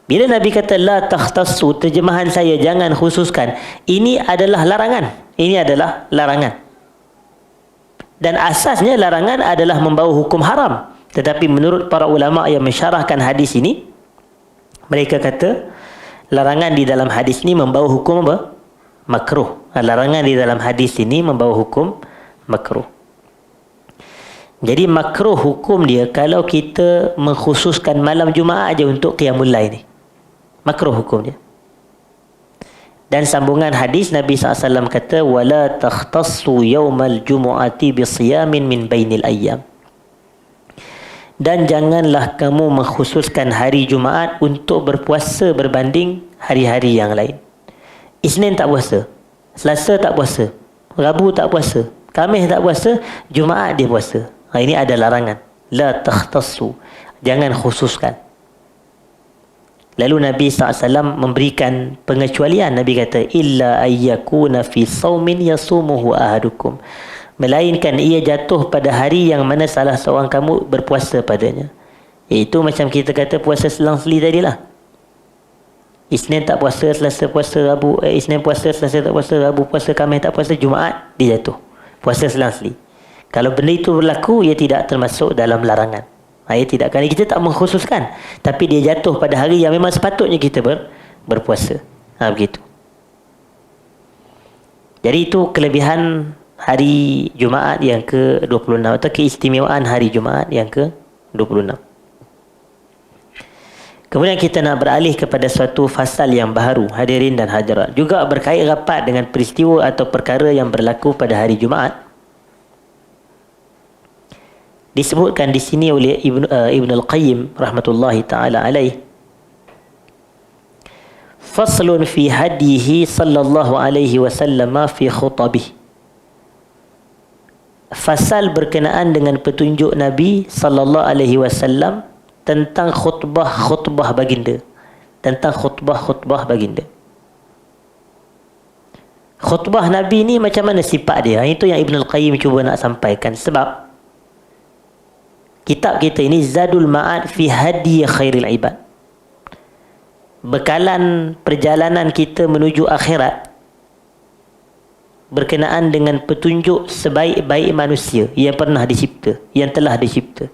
Bila Nabi kata la takhtassu, terjemahan saya jangan khususkan, ini adalah larangan. Ini adalah larangan. Dan asasnya larangan adalah membawa hukum haram. Tetapi menurut para ulama yang mensyarahkan hadis ini, mereka kata larangan di dalam hadis ini membawa hukum apa? Makruh. Larangan di dalam hadis ini membawa hukum makruh. Jadi makruh hukum dia kalau kita mengkhususkan malam Jumaat aja untuk qiyamul lail ni. Makruh hukum dia. Dan sambungan hadis Nabi SAW kata wala takhtassu yawmal jumu'ati bisiyamin min bainil ayyam. Dan janganlah kamu mengkhususkan hari Jumaat untuk berpuasa berbanding hari-hari yang lain. Isnin tak puasa, Selasa tak puasa, Rabu tak puasa, Khamis tak puasa, Jumaat dia puasa. Ini ada larangan. La takhtassu, jangan khususkan. Lalu Nabi SAW memberikan pengecualian. Nabi kata illa ayyakuna fi saumin yasumuhu ahadukum, melainkan ia jatuh pada hari yang mana salah seorang kamu berpuasa padanya. Itu macam kita kata puasa selang-seli tadilah. Isnin tak puasa, Selasa puasa, Rabu Isnin puasa, Selasa tak puasa, Rabu puasa, Khamis tak puasa, Jumaat dia jatuh. Puasa selang-seli. Kalau benda itu berlaku, ia tidak termasuk dalam larangan. Ia tidak. Kerana kita tak mengkhususkan. Tapi dia jatuh pada hari yang memang sepatutnya kita berpuasa. Begitu. Jadi itu kelebihan hari Jumaat yang ke-26 atau keistimewaan hari Jumaat yang ke-26. Kemudian kita nak beralih kepada suatu fasal yang baru, hadirin dan hadirat, juga berkait rapat dengan peristiwa atau perkara yang berlaku pada hari Jumaat. Disebutkan di sini oleh Ibn Al-Qayyim rahmatullahi ta'ala alaih, faslun fi hadihi sallallahu alaihi wasallam fi khutabih. Fasal berkenaan dengan petunjuk Nabi sallallahu alaihi wasallam tentang khutbah baginda. Tentang khutbah baginda. Khutbah Nabi ni macam mana sifat dia? Itu yang Ibn Al-Qayyim cuba nak sampaikan. Sebab kitab kita ini Zadul Ma'ad fi Hadi Khairil Ibad. Bekalan perjalanan kita menuju akhirat berkenaan dengan petunjuk sebaik-baik manusia yang pernah dicipta, yang telah dicipta.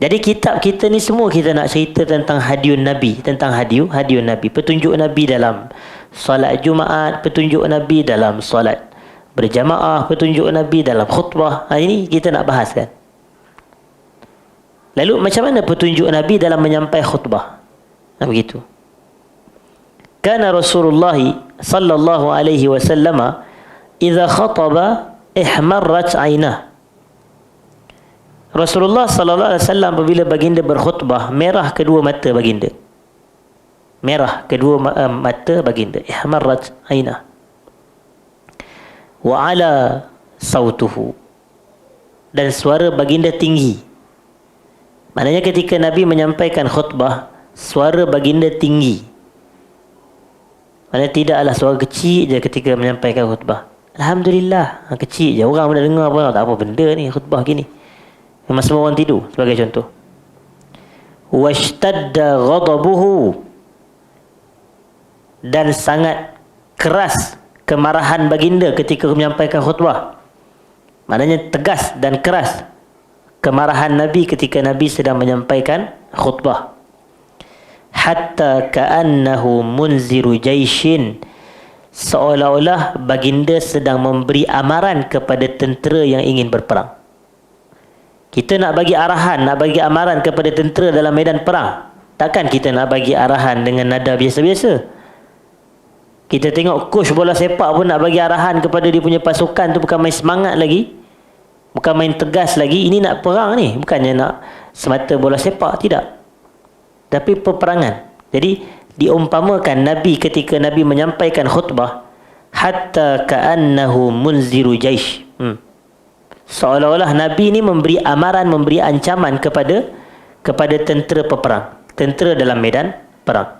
Jadi kitab kita ni semua kita nak cerita tentang hadiun Nabi, tentang hadiun Nabi, petunjuk Nabi dalam solat Jumaat, petunjuk Nabi dalam solat berjamaah, petunjuk Nabi dalam khutbah. Ini kita nak bahas kan. Lalu macam mana petunjuk Nabi dalam menyampai khutbah? Begitu. Kana Rasulullah sallallahu alaihi wasallam idza khataba ihmarrat 'ainah. Rasulullah sallallahu alaihi wasallam apabila baginda berkhutbah, merah kedua mata baginda. Merah kedua mata baginda. Ihmarrat 'ainah. Wa 'ala sautuhu. Dan suara baginda tinggi. Maknanya ketika Nabi menyampaikan khutbah, suara baginda tinggi. Maknanya tidaklah suara kecil je ketika menyampaikan khutbah. Alhamdulillah, kecil je. Orang boleh dengar apa, tak apa benda ni khutbah gini. Memang semua orang tidur sebagai contoh. Washtadda ghadabuhu. Dan sangat keras kemarahan baginda ketika menyampaikan khutbah. Maknanya tegas dan keras kemarahan Nabi ketika Nabi sedang menyampaikan khutbah. Hatta ka'annahu munziru jaishin. Seolah-olah baginda sedang memberi amaran kepada tentera yang ingin berperang. Kita nak bagi arahan, nak bagi amaran kepada tentera dalam medan perang. Takkan kita nak bagi arahan dengan nada biasa-biasa. Kita tengok coach bola sepak pun nak bagi arahan kepada dia punya pasukan tu, bukan main semangat lagi, bukan main tegas lagi. Ini nak perang ni, bukannya nak semata bola sepak, tidak, tapi peperangan. Jadi diumpamakan Nabi ketika Nabi menyampaikan khutbah, hatta ka'annahu munziru jaish. Seolah-olah Nabi ni memberi amaran, memberi ancaman kepada tentera peperang, tentera dalam medan perang.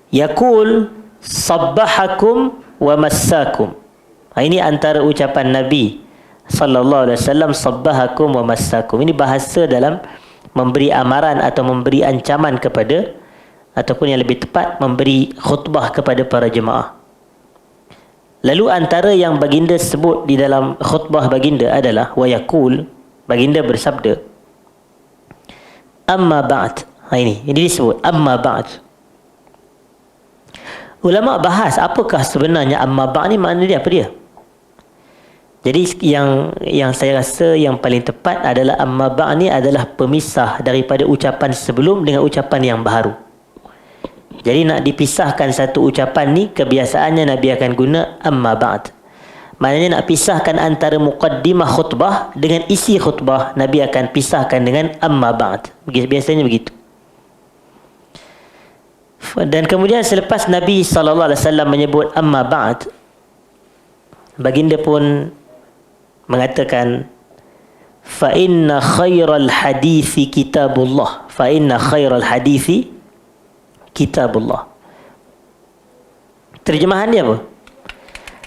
Yaqul sabbahakum wa massakum. Ini antara ucapan Nabi sallallahu alaihi wasallam, sabbahakum wa massakum. Ini bahasa dalam memberi amaran atau memberi ancaman kepada, ataupun yang lebih tepat, memberi khutbah kepada para jemaah. Lalu antara yang baginda sebut di dalam khutbah baginda adalah wa yaqul, baginda bersabda, amma ba'd. Ini disebut amma ba'd. Ulama bahas apakah sebenarnya amma ba'd ni, makna dia apa dia? Jadi yang saya rasa yang paling tepat adalah amma ba'd ni adalah pemisah daripada ucapan sebelum dengan ucapan yang baru. Jadi nak dipisahkan satu ucapan ni, kebiasaannya Nabi akan guna amma ba'd. Maknanya nak pisahkan antara muqaddimah khutbah dengan isi khutbah, Nabi akan pisahkan dengan amma ba'd. Biasanya begitu. Dan kemudian selepas Nabi SAW menyebut amma ba'd, baginda pun mengatakan, fa inna khairal hadithi kitabullah. Fa inna khairal hadithi kitabullah. Terjemahan dia apa?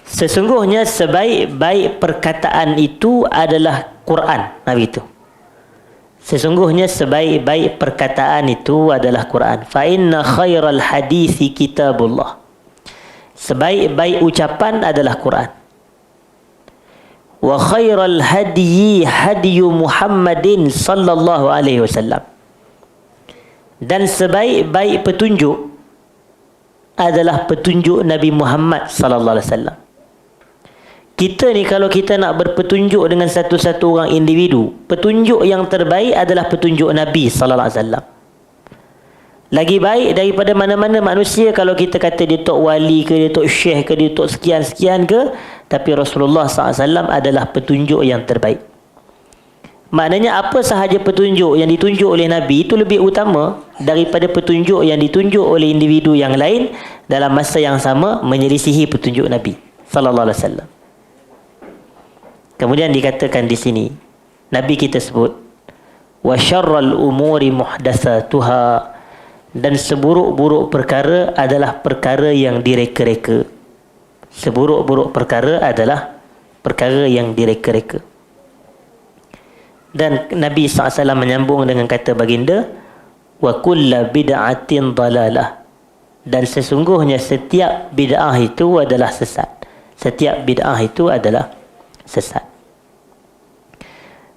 Sesungguhnya sebaik-baik perkataan itu adalah Quran. Nabi itu. Sesungguhnya sebaik-baik perkataan itu adalah Quran. Fa inna khairal hadithi kitabullah. Sebaik-baik ucapan adalah Quran. Wa khairal hadiyi hadiyu Muhammadin sallallahu alaihi wasallam. Dan sebaik-baik petunjuk adalah petunjuk Nabi Muhammad sallallahu alaihi wasallam. Kita ni kalau kita nak berpetunjuk dengan satu-satu orang individu, petunjuk yang terbaik adalah petunjuk Nabi sallallahu alaihi wasallam. Lagi baik daripada mana-mana manusia kalau kita kata dia tok wali ke, dia tok syekh ke, dia tok sekian-sekian ke, tapi Rasulullah sallallahu alaihi wasallam adalah petunjuk yang terbaik. Maknanya apa sahaja petunjuk yang ditunjuk oleh Nabi itu lebih utama daripada petunjuk yang ditunjuk oleh individu yang lain dalam masa yang sama menyelisihi petunjuk Nabi sallallahu alaihi wasallam. Kemudian dikatakan di sini, Nabi kita sebut wa syarral umuri muhdatsatuha, dan seburuk-buruk perkara adalah perkara yang direka-reka. Seburuk-buruk perkara adalah perkara yang direka-reka. Dan Nabi SAW menyambung dengan kata baginda, wa kulla bid'atin dalalah, dan sesungguhnya setiap bid'ah itu adalah sesat. Setiap bid'ah itu adalah sesat.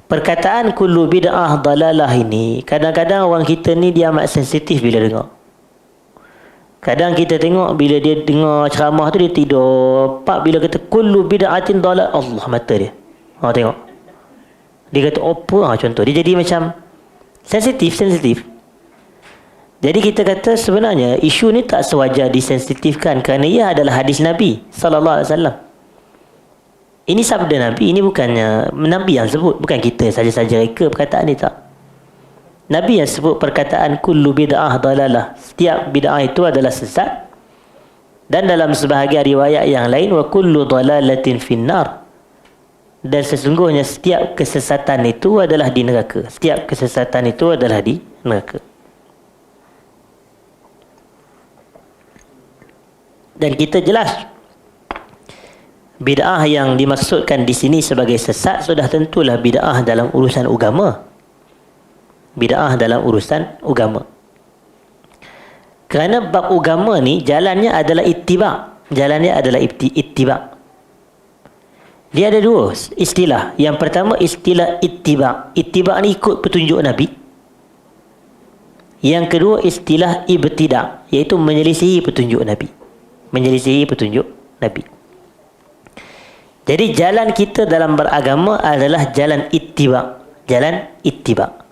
Perkataan kullu bid'ah dalalah ini, kadang-kadang orang kita ni dia amat sensitif bila dengar. Kadang kita tengok bila dia dengar ceramah tu dia tidur. Pak bila kata kullu bid'atin dalalah, Allah mata dia. Tengok. Dia kata apa? Contoh. Dia jadi macam sensitif. Jadi kita kata sebenarnya isu ni tak sewajar disensitifkan kerana ia adalah hadis Nabi sallallahu alaihi wasallam. Ini sabda Nabi, ini bukannya Nabi yang sebut, bukan kita saja-saja reka perkataan ni, tak. Nabi yang sebut perkataan kullu bid'ah dalalah, setiap bid'ah itu adalah sesat. Dan dalam sebahagian riwayat yang lain, wa kullu dalalatin finnar, dan sesungguhnya setiap kesesatan itu adalah di neraka. Setiap kesesatan itu adalah di neraka. Dan kita jelas bid'ah yang dimaksudkan di sini sebagai sesat sudah tentulah bid'ah dalam urusan agama. Bid'ah dalam urusan agama. Kerana bab agama ni jalannya adalah ittiba'. Jalannya adalah ittiba'. Dia ada dua istilah. Yang pertama istilah ittiba'. Ittiba' ni ikut petunjuk Nabi. Yang kedua istilah ibtida', iaitu menyelisihi petunjuk Nabi. Menyelisihi petunjuk Nabi. Jadi jalan kita dalam beragama adalah jalan ittiba'. Jalan ittiba'.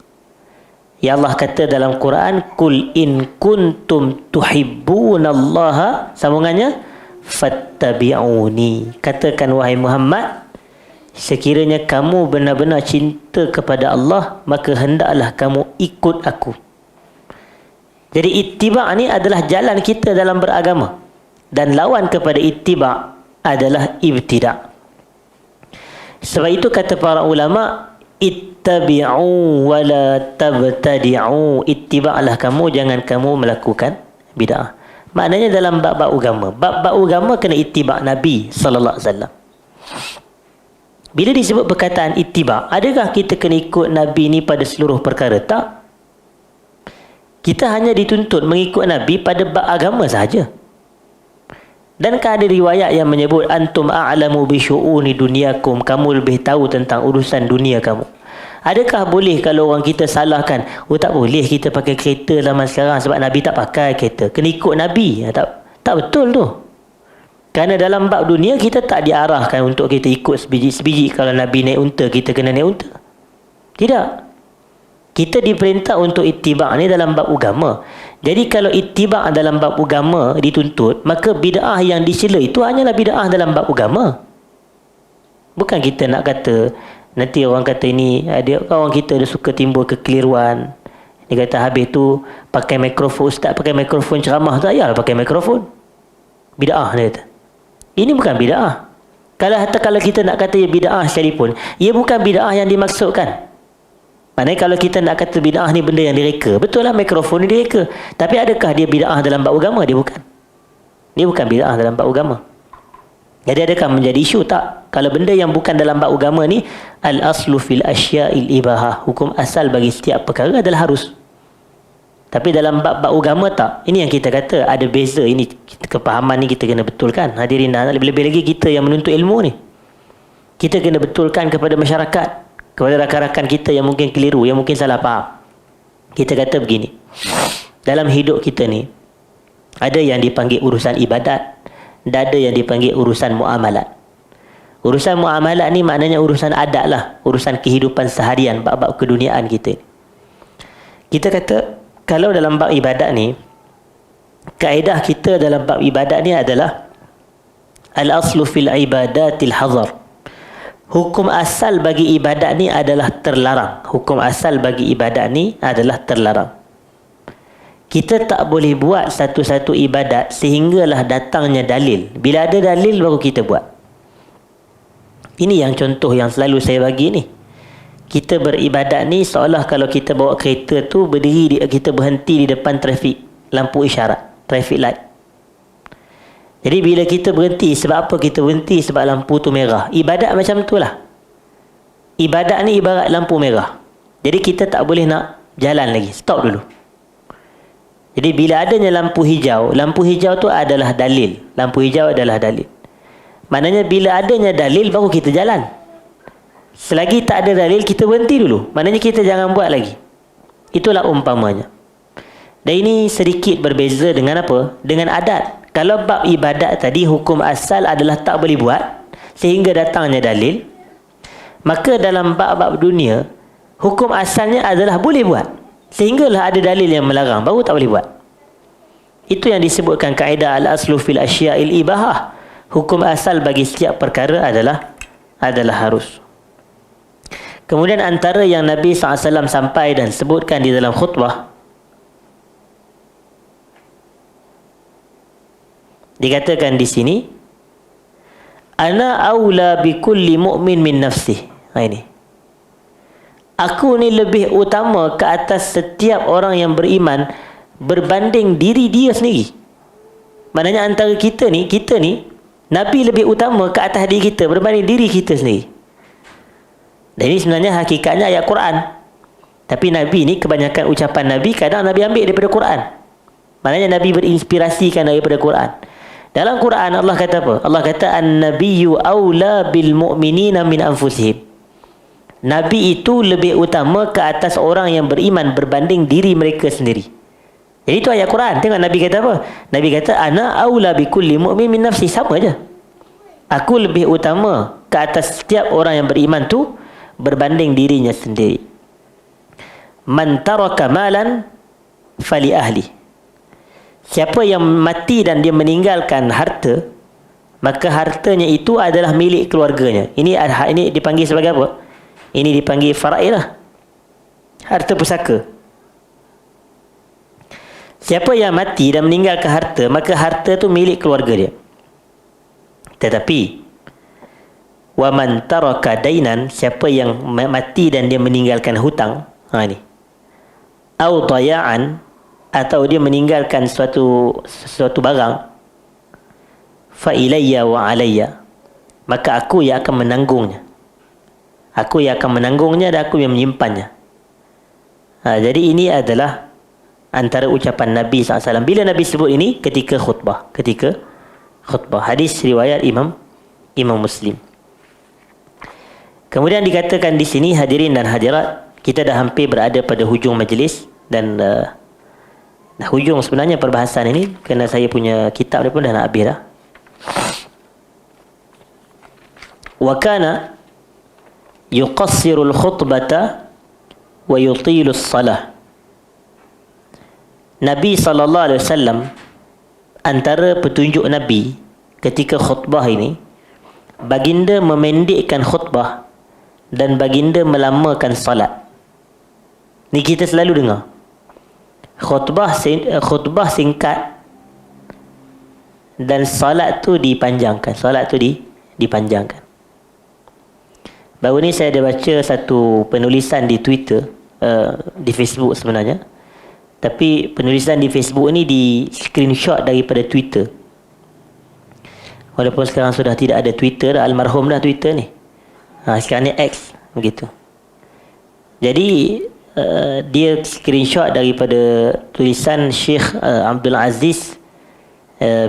Ya Allah kata dalam Quran, kul in kuntum tuhibbunallaha, sambungannya, fattabi'uni. Katakan wahai Muhammad, sekiranya kamu benar-benar cinta kepada Allah, maka hendaklah kamu ikut aku. Jadi ittiba' ni adalah jalan kita dalam beragama. Dan lawan kepada ittiba' adalah ibtida'. Sebab itu kata para ulama, ittabi'u wa la tabtadi'u. Ittiba'lah kamu, jangan kamu melakukan bid'ah. Maknanya dalam bab-bab agama. Bab-bab agama kena ittiba' Nabi sallallahu alaihi wasallam. Bila disebut perkataan ittiba', adakah kita kena ikut Nabi ni pada seluruh perkara? Tak. Kita hanya dituntut mengikut Nabi pada bab agama sahaja. Dan ada riwayat yang menyebut antum a'lamu bi syu'uni dunyakum, kamu lebih tahu tentang urusan dunia kamu. Adakah boleh kalau orang kita salahkan, tak boleh kita pakai kereta zaman sekarang sebab Nabi tak pakai kereta, kena ikut Nabi? Tak betul tu. Kerana dalam bab dunia kita tak diarahkan untuk kita ikut sebiji-sebiji. Kalau Nabi naik unta, kita kena naik unta. Tidak. Kita diperintah untuk ittiba' ni dalam bab agama. Jadi kalau ittiba' dalam bab agama dituntut, maka bid'ah yang dicela itu hanyalah bid'ah dalam bab agama. Bukan kita nak kata, nanti orang kata ini, ada orang kita ada suka timbul kekeliruan. Dia kata habis tu pakai mikrofon, ustaz pakai mikrofon ceramah tu, ayalah pakai mikrofon. Bid'ah dia kata. Ini bukan bid'ah. Kalau kita nak kata ia bid'ah sekalipun, ia bukan bid'ah yang dimaksudkan. Maknanya kalau kita nak kata bid'ah ni benda yang direka, betul lah mikrofon ni direka. Tapi adakah dia bid'ah dalam bab agama? Dia bukan. Dia bukan bid'ah dalam bab agama. Jadi adakah menjadi isu? Tak. Kalau benda yang bukan dalam bab agama ni, al-aslu fil asya'il ibahah. Hukum asal bagi setiap perkara adalah harus. Tapi dalam bab-bab agama tak. Ini yang kita kata ada beza. Ini kepahaman ni kita kena betulkan. Hadirin, lebih-lebih lagi kita yang menuntut ilmu ni. Kita kena betulkan kepada masyarakat, kepada rakan-rakan kita yang mungkin keliru, yang mungkin salah faham. Kita kata begini, dalam hidup kita ni ada yang dipanggil urusan ibadat dan ada yang dipanggil urusan muamalat. Urusan muamalat ni maknanya urusan adat lah, urusan kehidupan seharian, bab-bab keduniaan kita. Kita kata kalau dalam bab ibadat ni, kaedah kita dalam bab ibadat ni adalah al-aslu fil ibadatil hazar. Hukum asal bagi ibadat ni adalah terlarang. Hukum asal bagi ibadat ni adalah terlarang. Kita tak boleh buat satu-satu ibadat sehinggalah datangnya dalil. Bila ada dalil baru kita buat. Ini yang contoh yang selalu saya bagi ni. kita beribadat ni seolah kalau kita bawa kereta tu kita berhenti di depan trafik lampu isyarat, traffic light. Jadi bila kita berhenti, sebab apa kita berhenti? Sebab lampu tu merah. Ibadat macam tu lah. Ibadat ni ibarat lampu merah. Jadi kita tak boleh nak jalan lagi, stop dulu. Jadi bila adanya lampu hijau tu adalah dalil. Lampu hijau adalah dalil. Maknanya bila adanya dalil baru kita jalan. Selagi tak ada dalil, kita berhenti dulu. Maknanya kita jangan buat lagi. Itulah umpamanya. Dan ini sedikit berbeza dengan apa? Dengan adat. Kalau bab ibadat tadi, hukum asal adalah tak boleh buat sehingga datangnya dalil. Maka dalam bab-bab dunia, hukum asalnya adalah boleh buat sehinggalah ada dalil yang melarang, baru tak boleh buat. Itu yang disebutkan kaedah al-aslu fil asya'il ibahah. Hukum asal bagi setiap perkara adalah harus. Kemudian antara yang Nabi SAW sampai dan sebutkan di dalam khutbah, dikatakan di sini, ana aula bi kulli mu'min min nafsih. Ini. Aku ni lebih utama ke atas setiap orang yang beriman berbanding diri dia sendiri. Maknanya antara kita ni, Nabi lebih utama ke atas diri kita berbanding diri kita sendiri. Dan ini sebenarnya hakikatnya ayat Quran. Tapi Nabi ni, kebanyakan ucapan Nabi kadang Nabi ambil daripada Quran. Maknanya Nabi berinspirasikan daripada Quran. Dalam Quran Allah kata apa? Allah kata an-nabiyyu aula bil mu'minina min anfusihim. Nabi itu lebih utama ke atas orang yang beriman berbanding diri mereka sendiri. Jadi itu ayat Quran. Tengok Nabi kata apa? Nabi kata ana aula bi kulli mu'min min nafsi. Sama aja. Aku lebih utama ke atas setiap orang yang beriman tu berbanding dirinya sendiri. Man taraka malan fali ahli. Siapa yang mati dan dia meninggalkan harta, maka hartanya itu adalah milik keluarganya. Ini dipanggil sebagai apa? Ini dipanggil faraid lah. Harta pusaka. Siapa yang mati dan meninggalkan harta, maka harta tu milik keluarga dia. Tetapi wa man taraka dainan, siapa yang mati dan dia meninggalkan hutang, ni. Au daya'an, atau dia meninggalkan sesuatu barang, fa ilayya wa alayya, maka aku yang akan menanggungnya. Aku yang akan menanggungnya dan aku yang menyimpannya. Jadi ini adalah antara ucapan Nabi SAW. Bila Nabi sebut ini? Ketika khutbah. Hadis riwayat Imam Muslim. Kemudian dikatakan di sini, hadirin dan hadirat, kita dah hampir berada pada hujung majlis. Dan hujung sebenarnya perbahasan ini, kerana saya punya kitab dia pun dah nak habis dah. Wa kana yuqassirul khutbata wa yutilus salah. Nabi SAW, antara petunjuk Nabi ketika khutbah ini, baginda memendekkan khutbah dan baginda melamakan salat. Ni kita selalu dengar. Khutbah singkat dan salat tu dipanjangkan. Dipanjangkan. Baru ni saya ada baca satu penulisan di Twitter, di Facebook sebenarnya. Tapi penulisan di Facebook ni di screenshot daripada Twitter. Walaupun sekarang sudah tidak ada Twitter, almarhum dah Twitter ni. Sekarang ni X, begitu. Jadi dia screenshot daripada tulisan Syekh Abdul Aziz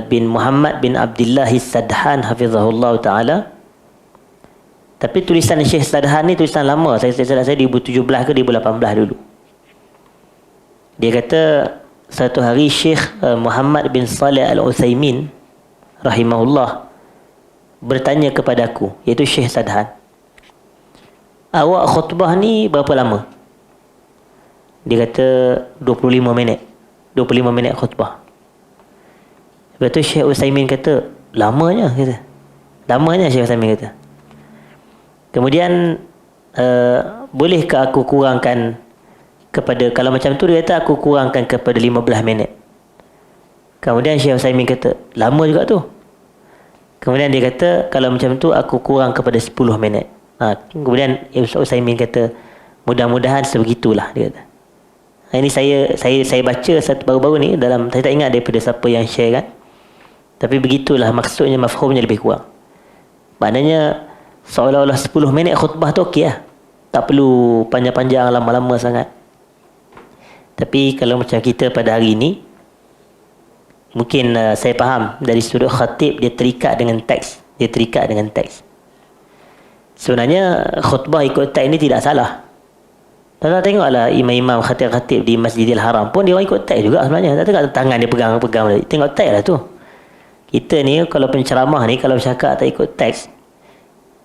bin Muhammad bin Abdullah Sadhan hafizahullah ta'ala. Tapi tulisan Syekh Sadhan ni tulisan lama. Saya 2017 ke 2018 dulu. Dia kata satu hari Syekh Muhammad bin Saleh Al-Utsaimin rahimahullah bertanya kepada aku, iaitu Syekh Sadhan, awak khutbah ni berapa lama? Dia kata 25 minit. 25 minit khutbah. Lepas tu Syekh Utsaimin kata, lamanya Syekh Utsaimin kata. Kemudian bolehkah aku kurangkan kepada, kalau macam tu dia kata aku kurangkan kepada 15 minit. Kemudian Syekh Utsaimin kata, lama juga tu. Kemudian dia kata, kalau macam tu aku kurang kepada 10 minit. Kemudian Utsaimin kata, Mudah-mudahan sebegitulah, dia kata. Ini saya baca satu baru-baru ni dalam, saya tak ingat daripada siapa yang share kan. Tapi begitulah maksudnya, mafhumnya lebih kurang. Maknanya seolah-olah 10 minit khutbah tu okey lah. Tak perlu panjang-panjang, lama-lama sangat. Tapi kalau macam kita pada hari ini, mungkin saya faham dari sudut khatib, dia terikat dengan teks. Sebenarnya khutbah ikut teks ni tidak salah. Tak tengoklah imam-imam khatib-khatib di Masjidil Haram pun dia orang ikut teks juga sebenarnya. Tak tengok tangan dia pegang-pegang. Tengok teks lah tu. Kita ni kalau penceramah ni, kalau bercakap tak ikut teks,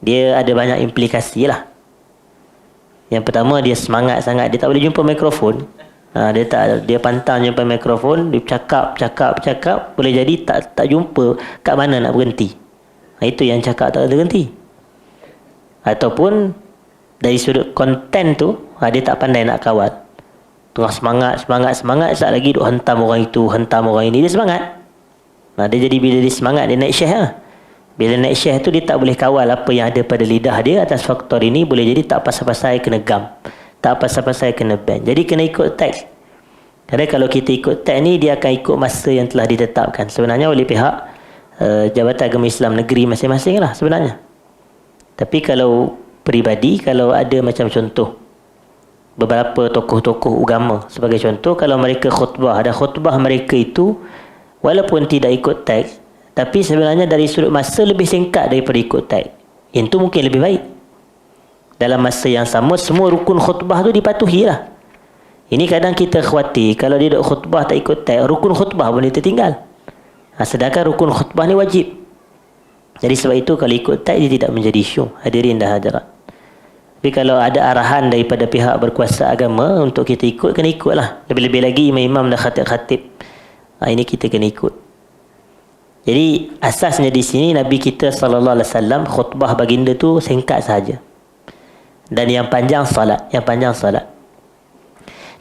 dia ada banyak implikasi lah. Yang pertama, dia semangat sangat. Dia tak boleh jumpa mikrofon. Dia pantang jumpa mikrofon. Dia cakap. Boleh jadi tak jumpa kat mana nak berhenti. Itu yang cakap tak ada berhenti. Ataupun dari sudut konten tu, dia tak pandai nak kawal. Tengah semangat. Saat lagi duk hentam orang itu, hentam orang ini. Dia semangat. Dia jadi bila dia semangat, dia naik syekh lah. Bila naik syekh tu, dia tak boleh kawal apa yang ada pada lidah dia. Atas faktor ini, boleh jadi tak pasal-pasal kena gam. Tak pasal-pasal kena ban. Jadi kena ikut teks. Kerana kalau kita ikut teks ni, dia akan ikut masa yang telah ditetapkan. Sebenarnya oleh pihak Jabatan Agama Islam negeri masing-masing lah sebenarnya. Tapi kalau peribadi, kalau ada macam contoh, beberapa tokoh-tokoh agama sebagai contoh, kalau mereka khutbah, dan khutbah mereka itu walaupun tidak ikut teks, tapi sebenarnya dari sudut masa lebih singkat daripada ikut teks. Itu mungkin lebih baik. Dalam masa yang sama, semua rukun khutbah tu dipatuhi lah. Ini kadang kita khawatir, kalau dia duk khutbah tak ikut teks, rukun khutbah pun dia tertinggal. Sedangkan rukun khutbah ni wajib. Jadi sebab itu kalau ikut teks, dia tidak menjadi isu. Hadirin dan hadirat. Tapi kalau ada arahan daripada pihak berkuasa agama untuk kita ikut, kena ikutlah. Lebih-lebih lagi imam-imam dan khatib-khatib. Ini kita kena ikut. Jadi asasnya di sini Nabi kita SAW khutbah baginda tu singkat sahaja. Dan yang panjang solat.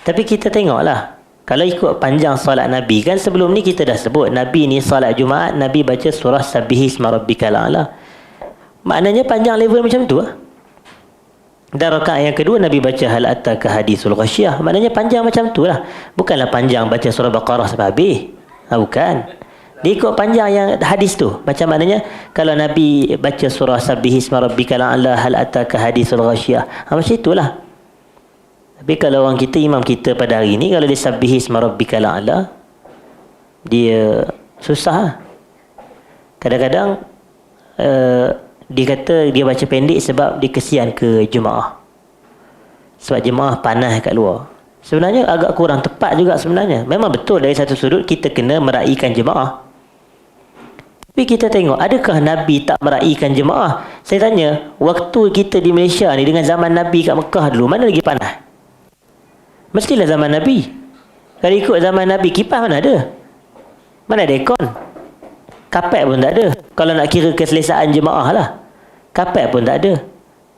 Tapi kita tengoklah, kalau ikut panjang solat Nabi, kan sebelum ni kita dah sebut Nabi ni solat Jumaat, Nabi baca surah Sabbihisma Rabbikal A'la. Maknanya panjang level macam tu lah. Dan rakaat yang kedua Nabi baca hal ataka hadisul ghasyiyah. Maknanya panjang macam tu lah. Bukanlah panjang baca surah Baqarah sampai habis. Bukan. Dia ikut panjang yang hadis tu. Macam maknanya kalau Nabi baca surah Sabbihisma Rabbikal A'la, hal ataka hadisul ghasyiyah, macam itulah. Tapi kalau orang kita, imam kita pada hari ni, kalau dia Sabbihisma Rabbikal A'la, dia susah lah. Kadang-kadang dia kata dia baca pendek sebab dia kesian ke jemaah. Sebab jemaah panas kat luar. Sebenarnya agak kurang tepat juga sebenarnya. Memang betul dari satu sudut kita kena meraihkan jemaah. Tapi kita tengok, adakah Nabi tak meraihkan jemaah? Saya tanya, waktu kita di Malaysia ni dengan zaman Nabi kat Mekah dulu, mana lagi panas? Mestilah zaman Nabi. Kalau ikut zaman Nabi, kipas mana ada? Mana ada aircon? Kapet pun tak ada. Kalau nak kira keselesaan jemaah lah, kapet pun tak ada.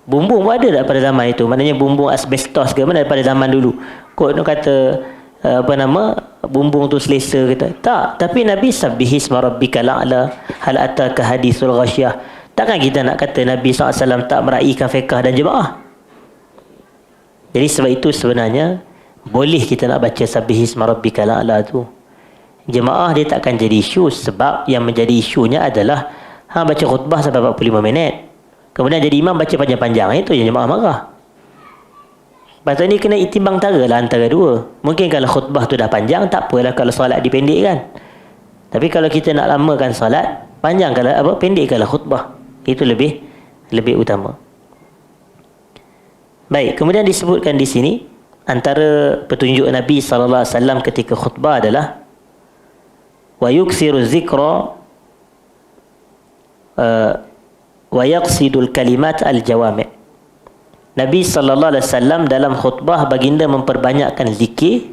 Bumbung pun ada tak pada zaman itu? Maknanya bumbung asbestos ke mana pada zaman dulu? Kod nak kata bumbung tu selesa kata. Tak. Tapi Nabi Sabbihisma Rabbikal A'la, hal ataka hadisul ghasyiyah. Takkan kita nak kata Nabi SAW tak meraihkan fiqh dan jemaah? Jadi sebab itu sebenarnya boleh kita nak baca Sabbihisma Rabbikal A'la tu. Jemaah dia takkan jadi isu, sebab yang menjadi isunya adalah baca khutbah sampai 45 minit. Kemudian jadi imam baca panjang-panjang, itu yang jemaah marah. Lepas ni kena itimbang tara lah antara dua. Mungkin kalau khutbah tu dah panjang, tak apalah kalau solat dipendekkan. Tapi kalau kita nak lamakan solat, panjang kalau pendekkanlah khutbah. Itu lebih utama. Baik, kemudian disebutkan di sini antara petunjuk Nabi SAW ketika khutbah adalah wa yuksiru zikra wa yaqsidul kalimat al-jawami'. Nabi SAW dalam khutbah baginda memperbanyakkan zikir,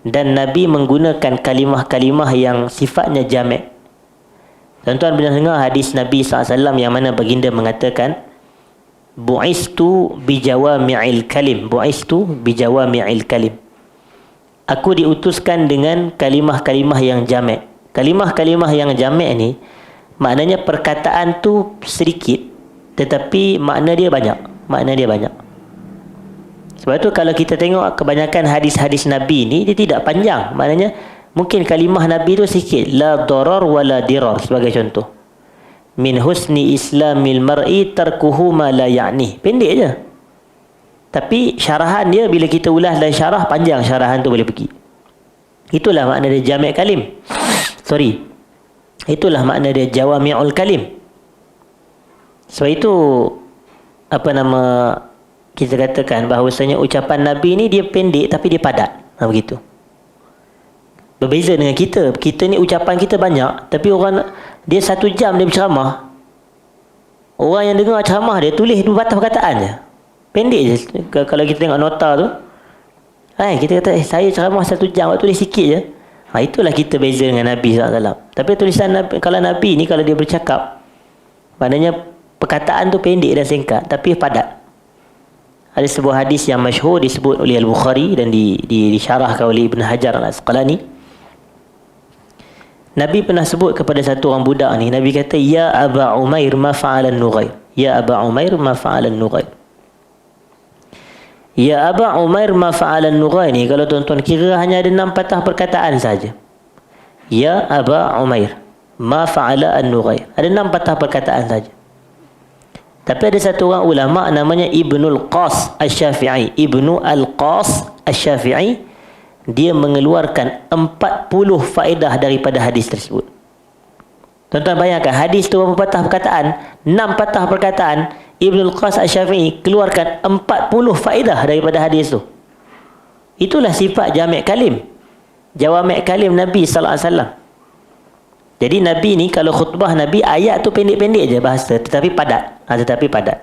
dan Nabi menggunakan kalimah-kalimah yang sifatnya jami'. Tuan-tuan pernah dengar hadis Nabi SAW yang mana baginda mengatakan bu'istu bijawami'il kalim. Bu'istu bijawami'il kalim. Aku diutuskan dengan kalimah-kalimah yang jami'. Kalimah-kalimah yang jami' ni maknanya perkataan tu sedikit tetapi makna dia banyak. Sebab tu kalau kita tengok kebanyakan hadis-hadis Nabi ni, dia tidak panjang. Maknanya mungkin kalimah Nabi tu sikit. La darar wa la dirar sebagai contoh. Min husni islamil mar'i tarkuhu ma la ya'ni. Pendek je. Tapi syarahan dia bila kita ulas dan syarah, panjang syarahan tu boleh pergi. Itulah makna dia jami' kalim. Itulah makna dia jawami'ul kalim. Sebab itu kita katakan bahawasanya ucapan Nabi ni dia pendek tapi dia padat. Begitu. Berbeza dengan kita. Kita ni ucapan kita banyak, tapi orang dia 1 jam dia berceramah. Orang yang dengar ceramah dia tulis 2 patah perkataan je. Pendek je. Kalau kita tengok nota tu, kita kata saya ceramah 1 jam, tulis sikit je. Itulah kita beza dengan Nabi SAW. Tapi tulisan Nabi, kalau Nabi ni kalau dia bercakap, maknanya perkataan tu pendek dan singkat tapi padat. Ada sebuah hadis yang masyhur disebut oleh Al-Bukhari dan disyarahkan oleh Ibn Hajar Al-Asqalani. Nabi pernah sebut kepada satu orang budak ni, Nabi kata, Ya Aba Umair ma fa'alan Nughair. Ya Aba Umair ma fa'alan Nughair. Ya Aba Umair ma fa'alan Nughair ni, kalau tuan-tuan kira hanya ada 6 patah perkataan saja. Ya Aba Umair ma fa'ala an-Nughair. Ada 6 patah perkataan saja. Tapi ada satu orang ulama namanya Ibnul Qas Asy-Syafi'i. Ibnu Al-Qas Asy-Syafi'i, dia mengeluarkan 40 faedah daripada hadis tersebut. Tuan-tuan bayangkan, hadis tu berapa patah perkataan? 6 patah perkataan. Ibnul Qas Asy-Syafi'i keluarkan 40 faedah daripada hadis tu. Itulah sifat jami' kalim. Jawami' kalim Nabi sallallahu alaihi wasallam. Jadi Nabi ni kalau khutbah Nabi, ayat tu pendek-pendek je bahasa, tetapi padat.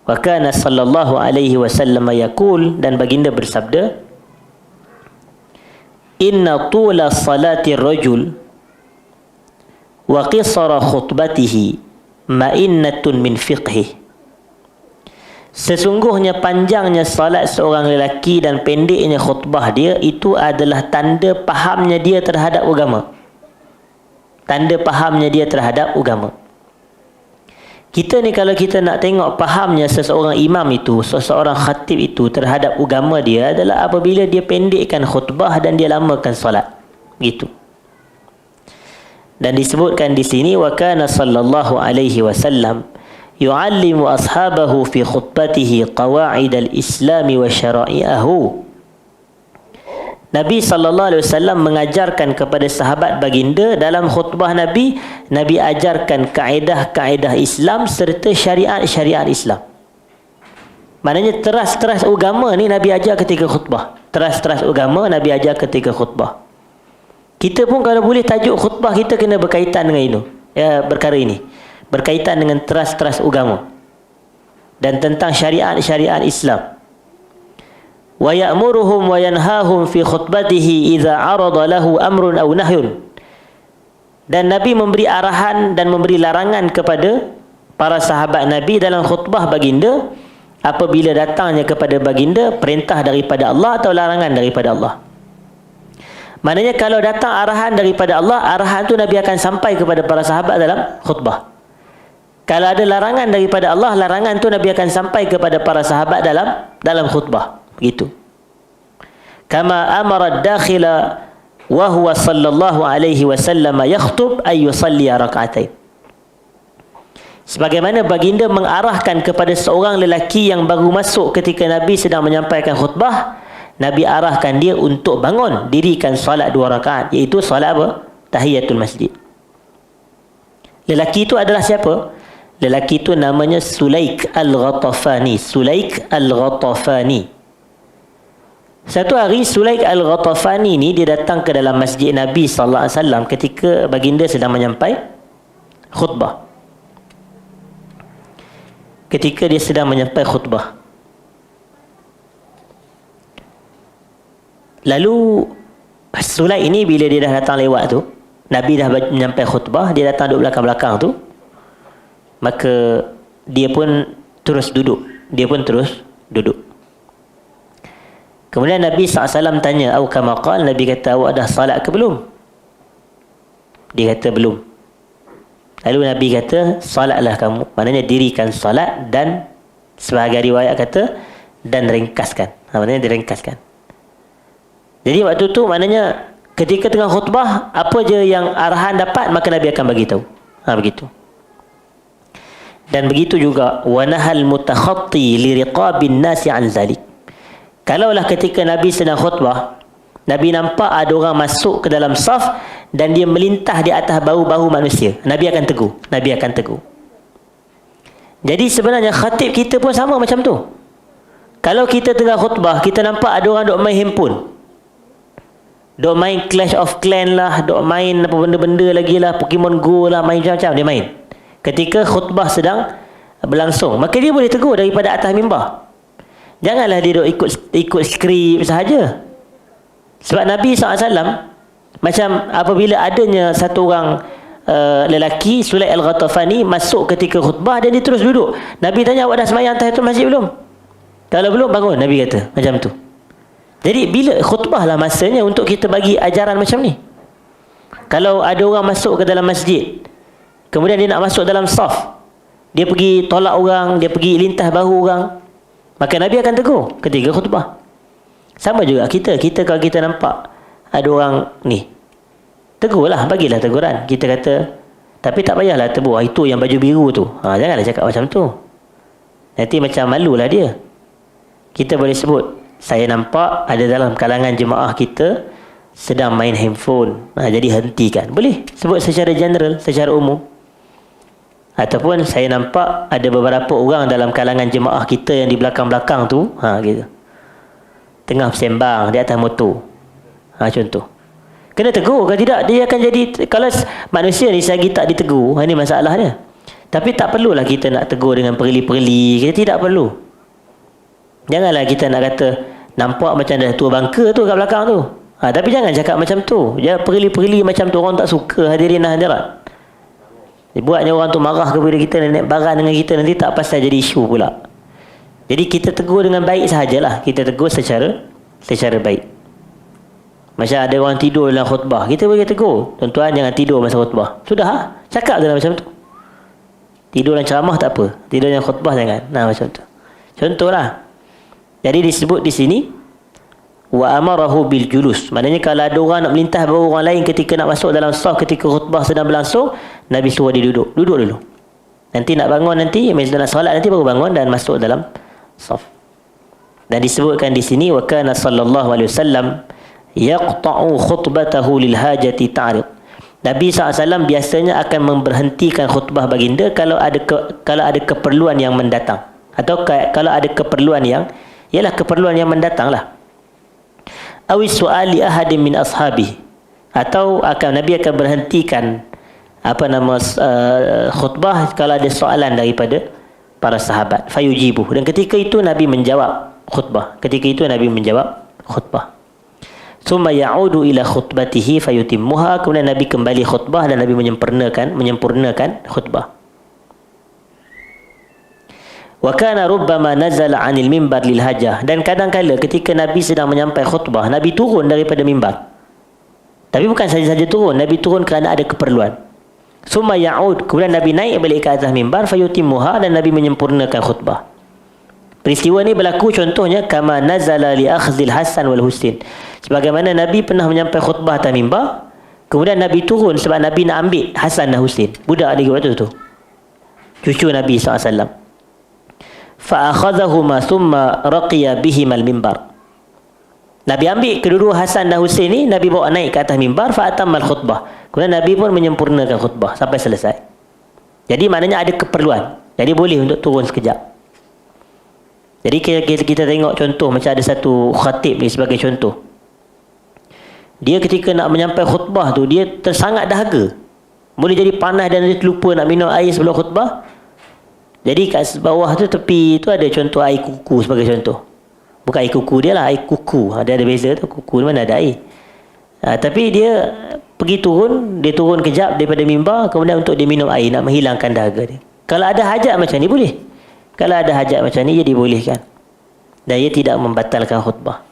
Wa kana sallallahu alaihi wasallam yaqul, dan baginda bersabda, Inna tula salati rajul wa qisara khutbatihi ma'innatun min fiqhih. Sesungguhnya panjangnya salat seorang lelaki dan pendeknya khutbah dia, itu adalah tanda fahamnya dia terhadap agama. Tanda fahamnya dia terhadap agama. Kita ni kalau kita nak tengok fahamnya seseorang imam itu, seseorang khatib itu terhadap agama dia, adalah apabila dia pendekkan khutbah dan dia lamakan salat. Gitu. Dan disebutkan di sini, wa kana sallallahu alaihi wasallam yu'allimu ashabahu fi khutbatihi qawa'id al-islam wa syara'i'ahu. Nabi SAW mengajarkan kepada sahabat baginda dalam khutbah Nabi, Nabi ajarkan kaedah-kaedah Islam serta syariat-syariat Islam. Maknanya teras-teras agama ni Nabi ajar ketika khutbah. Teras-teras agama Nabi ajar ketika khutbah. Kita pun kalau boleh tajuk khutbah kita kena berkaitan dengan itu. Perkara ini. Berkaitan dengan teras-teras agama. Dan tentang syariat-syariat Islam. Wa ya'muruhum wa yanhahum fi khutbatihi idza 'arada lahu amrun aw nahyun. Dan Nabi memberi arahan dan memberi larangan kepada para sahabat Nabi dalam khutbah baginda apabila datangnya kepada baginda perintah daripada Allah atau larangan daripada Allah. Maknanya kalau datang arahan daripada Allah, arahan tu Nabi akan sampai kepada para sahabat dalam khutbah. Kalau ada larangan daripada Allah, larangan tu Nabi akan sampai kepada para sahabat dalam khutbah. Begitu. Kama amara ad-dakhila wa huwa sallallahu alaihi wasallam yakhtub ay yusalli rak'atain. Sebagaimana baginda mengarahkan kepada seorang lelaki yang baru masuk ketika Nabi sedang menyampaikan khutbah, Nabi arahkan dia untuk bangun, dirikan solat 2 rakaat, iaitu solat apa? Tahiyatul masjid. Lelaki itu adalah siapa? Lelaki itu namanya Sulaik Al-Ghatafani. Sulaik Al-Ghatafani. Satu hari Sulaik Al-Ghatafani ni dia datang ke dalam masjid Nabi sallallahu alaihi wasallam ketika baginda sedang menyampaikan khutbah. Ketika dia sedang menyampaikan khutbah, lalu Sulaik ini bila dia dah datang lewat tu, Nabi dah menyampaikan khutbah, dia datang duduk belakang-belakang tu, maka dia pun terus duduk. Kemudian Nabi SAW tanya, "Au kama qala?" Nabi kata, "Awak dah salat ke belum?" Dia kata, "Belum." Lalu Nabi kata, "Salatlah kamu." Maknanya dirikan salat, dan sebahagian riwayat kata, dan ringkaskan. Maknanya diringkaskan. Jadi waktu tu maknanya ketika tengah khutbah, apa je yang arahan dapat, maka Nabi akan bagi tahu. Begitu. Dan begitu juga wanahal mutakhatti liriqabin nasi an zalik. Kalaulah ketika Nabi sedang khutbah, Nabi nampak ada orang masuk ke dalam saf dan dia melintah di atas bahu-bahu manusia, Nabi akan tegur. Nabi akan tegur. Jadi sebenarnya khatib kita pun sama macam tu. Kalau kita tengah khutbah, kita nampak ada orang duk main handphone, duk main Clash of Clans lah, duk main apa benda-benda lagi lah, Pokemon Go lah, main macam-macam dia main ketika khutbah sedang berlangsung, maka dia boleh tegur daripada atas mimbar. Janganlah dia duk ikut skrip sahaja. Sebab Nabi SAW macam apabila adanya satu orang lelaki Sulaik Al-Ghatafani masuk ketika khutbah dan dia terus duduk, Nabi tanya, awak dah semayang tahiyatul masjid belum? Kalau belum, bangun, Nabi kata macam tu. Jadi bila khutbah lah masanya untuk kita bagi ajaran macam ni. Kalau ada orang masuk ke dalam masjid, kemudian dia nak masuk dalam saf, dia pergi tolak orang, dia pergi lintah bahu orang, maka Nabi akan tegur ketika khutbah. Sama juga kita kalau kita nampak ada orang ni, tegurlah, bagilah teguran. Kita kata, tapi tak payahlah tegur, itu yang baju biru tu. Janganlah cakap macam tu. Nanti macam malulah dia. Kita boleh sebut, saya nampak ada dalam kalangan jemaah kita sedang main handphone, jadi hentikan. Boleh sebut secara general, secara umum. Ataupun saya nampak ada beberapa orang dalam kalangan jemaah kita yang di belakang-belakang tu, gitu, tengah bersembang di atas motor. Contoh. Kena tegur, kalau tidak dia akan jadi, kalau manusia ni selagi tak ditegur, ini masalah dia. Tapi tak perlulah kita nak tegur dengan perli-perli, kita tidak perlu. Janganlah kita nak kata, nampak macam dah tua bangka tu kat belakang tu. Tapi jangan cakap macam tu. Jangan perli-perli macam tu, orang tak suka hadirin hadirat. Buatnya orang tu marah kepada kita, naik barang dengan kita, nanti tak pasal jadi isu pula. Jadi kita tegur dengan baik sahajalah. Kita tegur secara baik. Macam ada orang tidur dalam khutbah, kita boleh tegur, tuan-tuan jangan tidur masa khutbah. Sudah, cakap dalam macam tu. Tidur dalam ceramah tak apa, tidur dalam khutbah jangan. Macam tu. Contohlah. Jadi disebut di sini wa amarahu bil julus. Maknanya kalau ada orang nak melintah bahu orang lain ketika nak masuk dalam saf ketika khutbah sedang berlangsung, Nabi suruh dia duduk. Duduk dulu. Nanti nak bangun, nanti nak solat nanti baru bangun dan masuk dalam saf. Dan disebutkan di sini wa kana sallallahu alaihi wasallam yaqta'u khutbatahu lil hajati ta'rid. Nabi SAW biasanya akan memberhentikan khutbah baginda kalau ada keperluan yang mendatang, atau kalau ada keperluan yang ialah keperluan yang mendatang lah. Awis su'ali ahadin min ashabi, atau Nabi akan berhentikan khutbah kalau ada soalan daripada para sahabat, fayujibu, dan ketika itu Nabi menjawab khutbah. Summa ya'udu ila khutbatihi fayutimmuha, kemudian Nabi kembali khutbah dan Nabi menyempurnakan khutbah. Wa kana rubbama nazala 'anil mimbar lil hajah, dan kadang-kala ketika Nabi sedang menyampai khutbah, Nabi turun daripada mimbar. Tapi bukan saja-saja turun, Nabi turun kerana ada keperluan. Summa ya'ud, kemudian Nabi naik balik ke atas mimbar, fayutimmuha, dan Nabi menyempurnakan khutbah. Peristiwa ini berlaku contohnya kama nazala li akhdhil Hasan wal Husain. Sebagaimana Nabi pernah menyampai khutbah atas mimbar, kemudian Nabi turun sebab Nabi nak ambil Hasan dan Husain, budak lagi waktu tu, cucu Nabi SAW. Fa'akhadhahuma thumma raqiya bihimal mimbar. Nabi ambil kedua Hasan dan Husain ni, Nabi bawa naik ke atas mimbar, fa'atammal khutbah. Kemudian Nabi pun menyempurnakan khutbah sampai selesai. Jadi maknanya ada keperluan, jadi boleh untuk turun sekejap. Jadi kita tengok contoh, macam ada satu khatib ni sebagai contoh. Dia ketika nak menyampai khutbah tu, dia tersangat dahaga, boleh jadi panas dan dia terlupa nak minum air sebelum khutbah. Jadi kat bawah tu, tepi tu ada contoh air kuku sebagai contoh. Bukan air kuku dia lah, air kuku. Dia ada beza tu, kuku mana ada air. Tapi dia pergi turun, dia turun kejap daripada mimbar, kemudian untuk dia minum air, nak menghilangkan dahaga dia. Kalau ada hajat macam ni boleh. Kalau ada hajat macam ni, dia dibolehkan. Dan ia tidak membatalkan khutbah.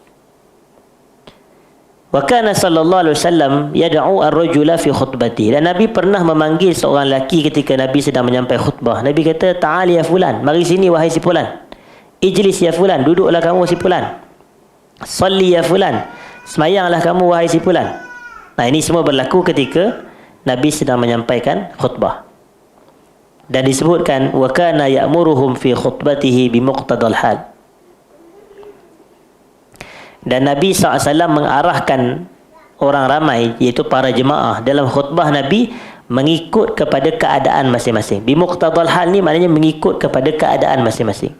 Wa kana sallallahu alaihi wasallam yad'u ar-rajula fi khutbati. Dan Nabi pernah memanggil seorang lelaki ketika Nabi sedang menyampai khutbah. Nabi kata, "Ta'al ya fulan, mari sini wahai si fulan. Ijlis ya fulan, duduklah kamu si fulan. Salli ya fulan, semayanglah kamu wahai si fulan. Nah, ini semua berlaku ketika Nabi sedang menyampaikan khutbah. Dan disebutkan wa kana ya'muruhum fi khutbatihi bi muqtadal hal. Dan Nabi SAW mengarahkan orang ramai, iaitu para jemaah, dalam khutbah Nabi mengikut kepada keadaan masing-masing. Bi muqtadal hal ni maknanya mengikut kepada keadaan masing-masing.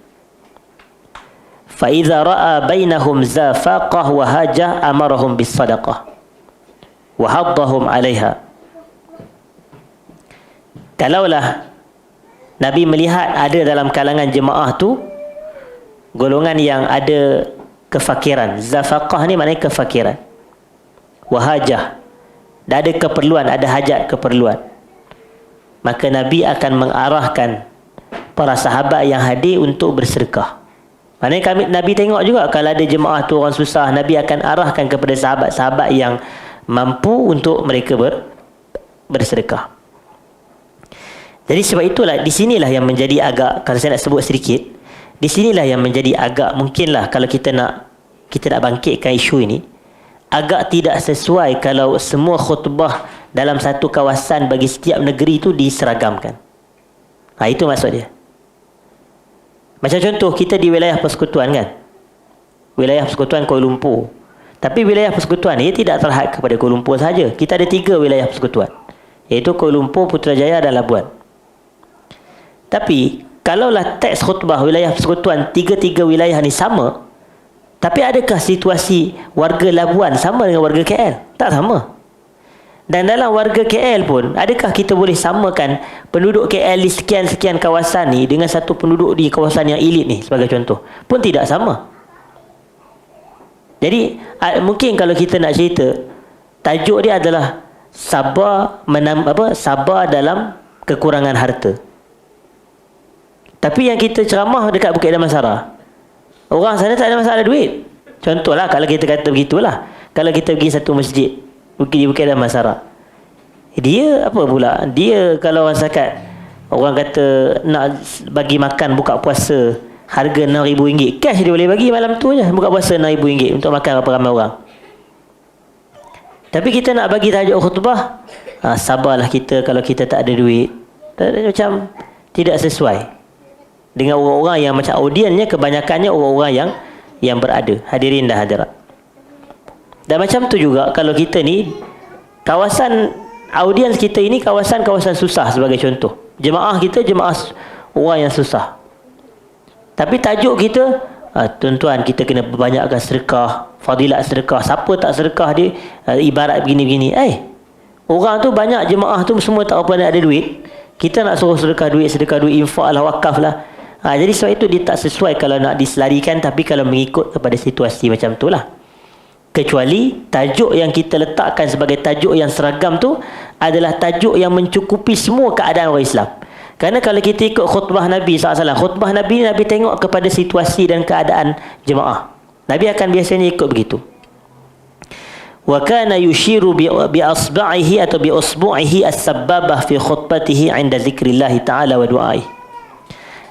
Fa idza ra'a bainahum zafaqah wa hajah amarahum bis sadaqah wa haddahum 'alaiha. Kalaulah Nabi melihat ada dalam kalangan jemaah tu golongan yang ada kefakiran. Zafaqah ni maknanya kefakiran. Wahajah, dan ada keperluan, ada hajat keperluan. Maka Nabi akan mengarahkan para sahabat yang hadir untuk bersedekah. Maknanya Nabi tengok juga kalau ada jemaah tu orang susah, Nabi akan arahkan kepada sahabat-sahabat yang mampu untuk mereka bersedekah. Jadi sebab itulah di sinilah yang menjadi agak, kalau saya nak sebut sedikit, di sinilah yang menjadi agak mungkinlah kalau kita nak bangkitkan isu ini, agak tidak sesuai kalau semua khutbah dalam satu kawasan bagi setiap negeri itu diseragamkan. Itu maksud dia. Macam contoh kita di wilayah persekutuan kan, wilayah persekutuan Kuala Lumpur. Tapi wilayah persekutuan ini tidak terhad kepada Kuala Lumpur sahaja. Kita ada 3 wilayah persekutuan, iaitu Kuala Lumpur, Putrajaya dan Labuan. Tapi kalaulah teks khutbah wilayah persekutuan 3 wilayah ni sama, tapi adakah situasi warga Labuan sama dengan warga KL? Tak sama. Dan dalam warga KL pun, adakah kita boleh samakan penduduk KL di sekian-sekian kawasan ni dengan satu penduduk di kawasan yang elit ni sebagai contoh? Pun tidak sama. Jadi mungkin kalau kita nak cerita, tajuk dia adalah sabar dalam kekurangan harta. Tapi yang kita ceramah dekat Bukit Damansara, orang sana tak ada masalah duit. Contohlah kalau kita kata begitulah. Kalau kita pergi satu masjid di Bukit Damansara, dia apa pula? Dia kalau orang zakat, orang kata nak bagi makan buka puasa harga RM6,000, cash dia boleh bagi malam tu je, buka puasa RM6,000 untuk makan berapa ramai orang. Tapi kita nak bagi tajuk khutbah, sabarlah kita kalau kita tak ada duit. Macam tidak sesuai dengan orang-orang yang macam audiensnya kebanyakannya orang-orang yang berada, hadirin dan hadirat. Dan macam tu juga kalau kita ni kawasan audiens kita ini kawasan-kawasan susah sebagai contoh. Jemaah kita jemaah orang yang susah. Tapi tajuk kita, tuan-tuan kita kena banyakkan sedekah, fadilat sedekah. Siapa tak sedekah dia ibarat begini-begini. Orang tu banyak jemaah tu semua tak apa nak ada duit. Kita nak suruh sedekah duit, infak lah, wakaf lah. Jadi sebab itu dia tak sesuai kalau nak diselarikan, tapi kalau mengikut kepada situasi macam tu lah. Kecuali tajuk yang kita letakkan sebagai tajuk yang seragam tu adalah tajuk yang mencukupi semua keadaan orang Islam. Kerana kalau kita ikut khutbah Nabi SAW, khutbah Nabi tengok kepada situasi dan keadaan jemaah. Nabi akan biasanya ikut begitu. Wa kana yushiru bi asba'ihi atau bi usbu'ihi as-sabbabah fi khutbatihi 'inda zikrillah ta'ala wa du'ai.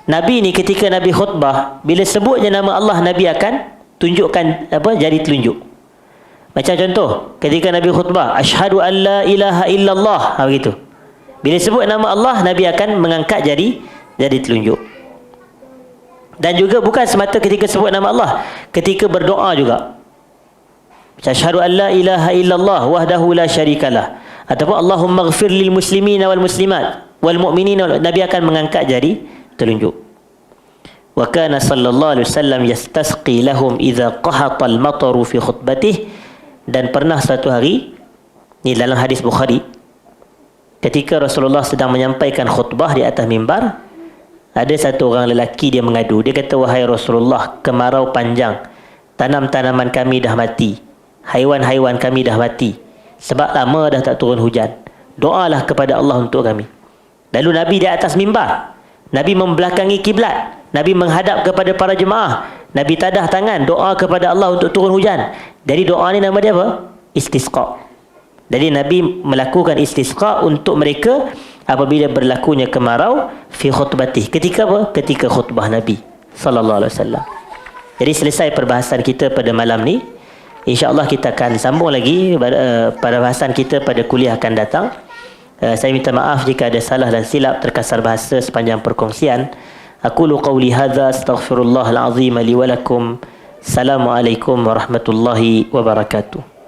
Nabi ni ketika Nabi khutbah, bila sebutnya nama Allah, Nabi akan tunjukkan jari telunjuk. Macam contoh, ketika Nabi khutbah, asyhadu an la ilaha illallah, begitu. Bila sebut nama Allah, Nabi akan mengangkat jari telunjuk. Dan juga bukan semata ketika sebut nama Allah, ketika berdoa juga. Asyhadu an la ilaha illallah wahdahu la syarikalah, ataupun Allahumma ighfir lil muslimina wal muslimat wal mu'minina, Nabi akan mengangkat jari telunjuk. Wa kana sallallahu alaihi wasallam yastasqi lahum idza qahata al-mataru fi khutbatih. Dan pernah satu hari, ni dalam hadis Bukhari, ketika Rasulullah sedang menyampaikan khutbah di atas mimbar, ada satu orang lelaki dia mengadu. Dia kata, wahai Rasulullah, kemarau panjang, tanam-tanaman kami dah mati, haiwan-haiwan kami dah mati, sebab lama dah tak turun hujan. Doalah kepada Allah untuk kami. Lalu Nabi di atas mimbar, Nabi membelakangi kiblat, Nabi menghadap kepada para jemaah, Nabi tadah tangan doa kepada Allah untuk turun hujan. Jadi doa ni nama dia apa? Istisqa. Jadi Nabi melakukan istisqa untuk mereka apabila berlakunya kemarau fi khutbatih. Ketika apa? Ketika khutbah Nabi sallallahu alaihi wasallam. Jadi selesai perbahasan kita pada malam ni. InsyaAllah kita akan sambung lagi pada bahasan kita pada kuliah akan datang. Saya minta maaf jika ada salah dan silap terkasar bahasa sepanjang perkongsian. Aqulu qawli hadza astaghfirullahal azim li wa lakum. Assalamualaikum warahmatullahi wabarakatuh.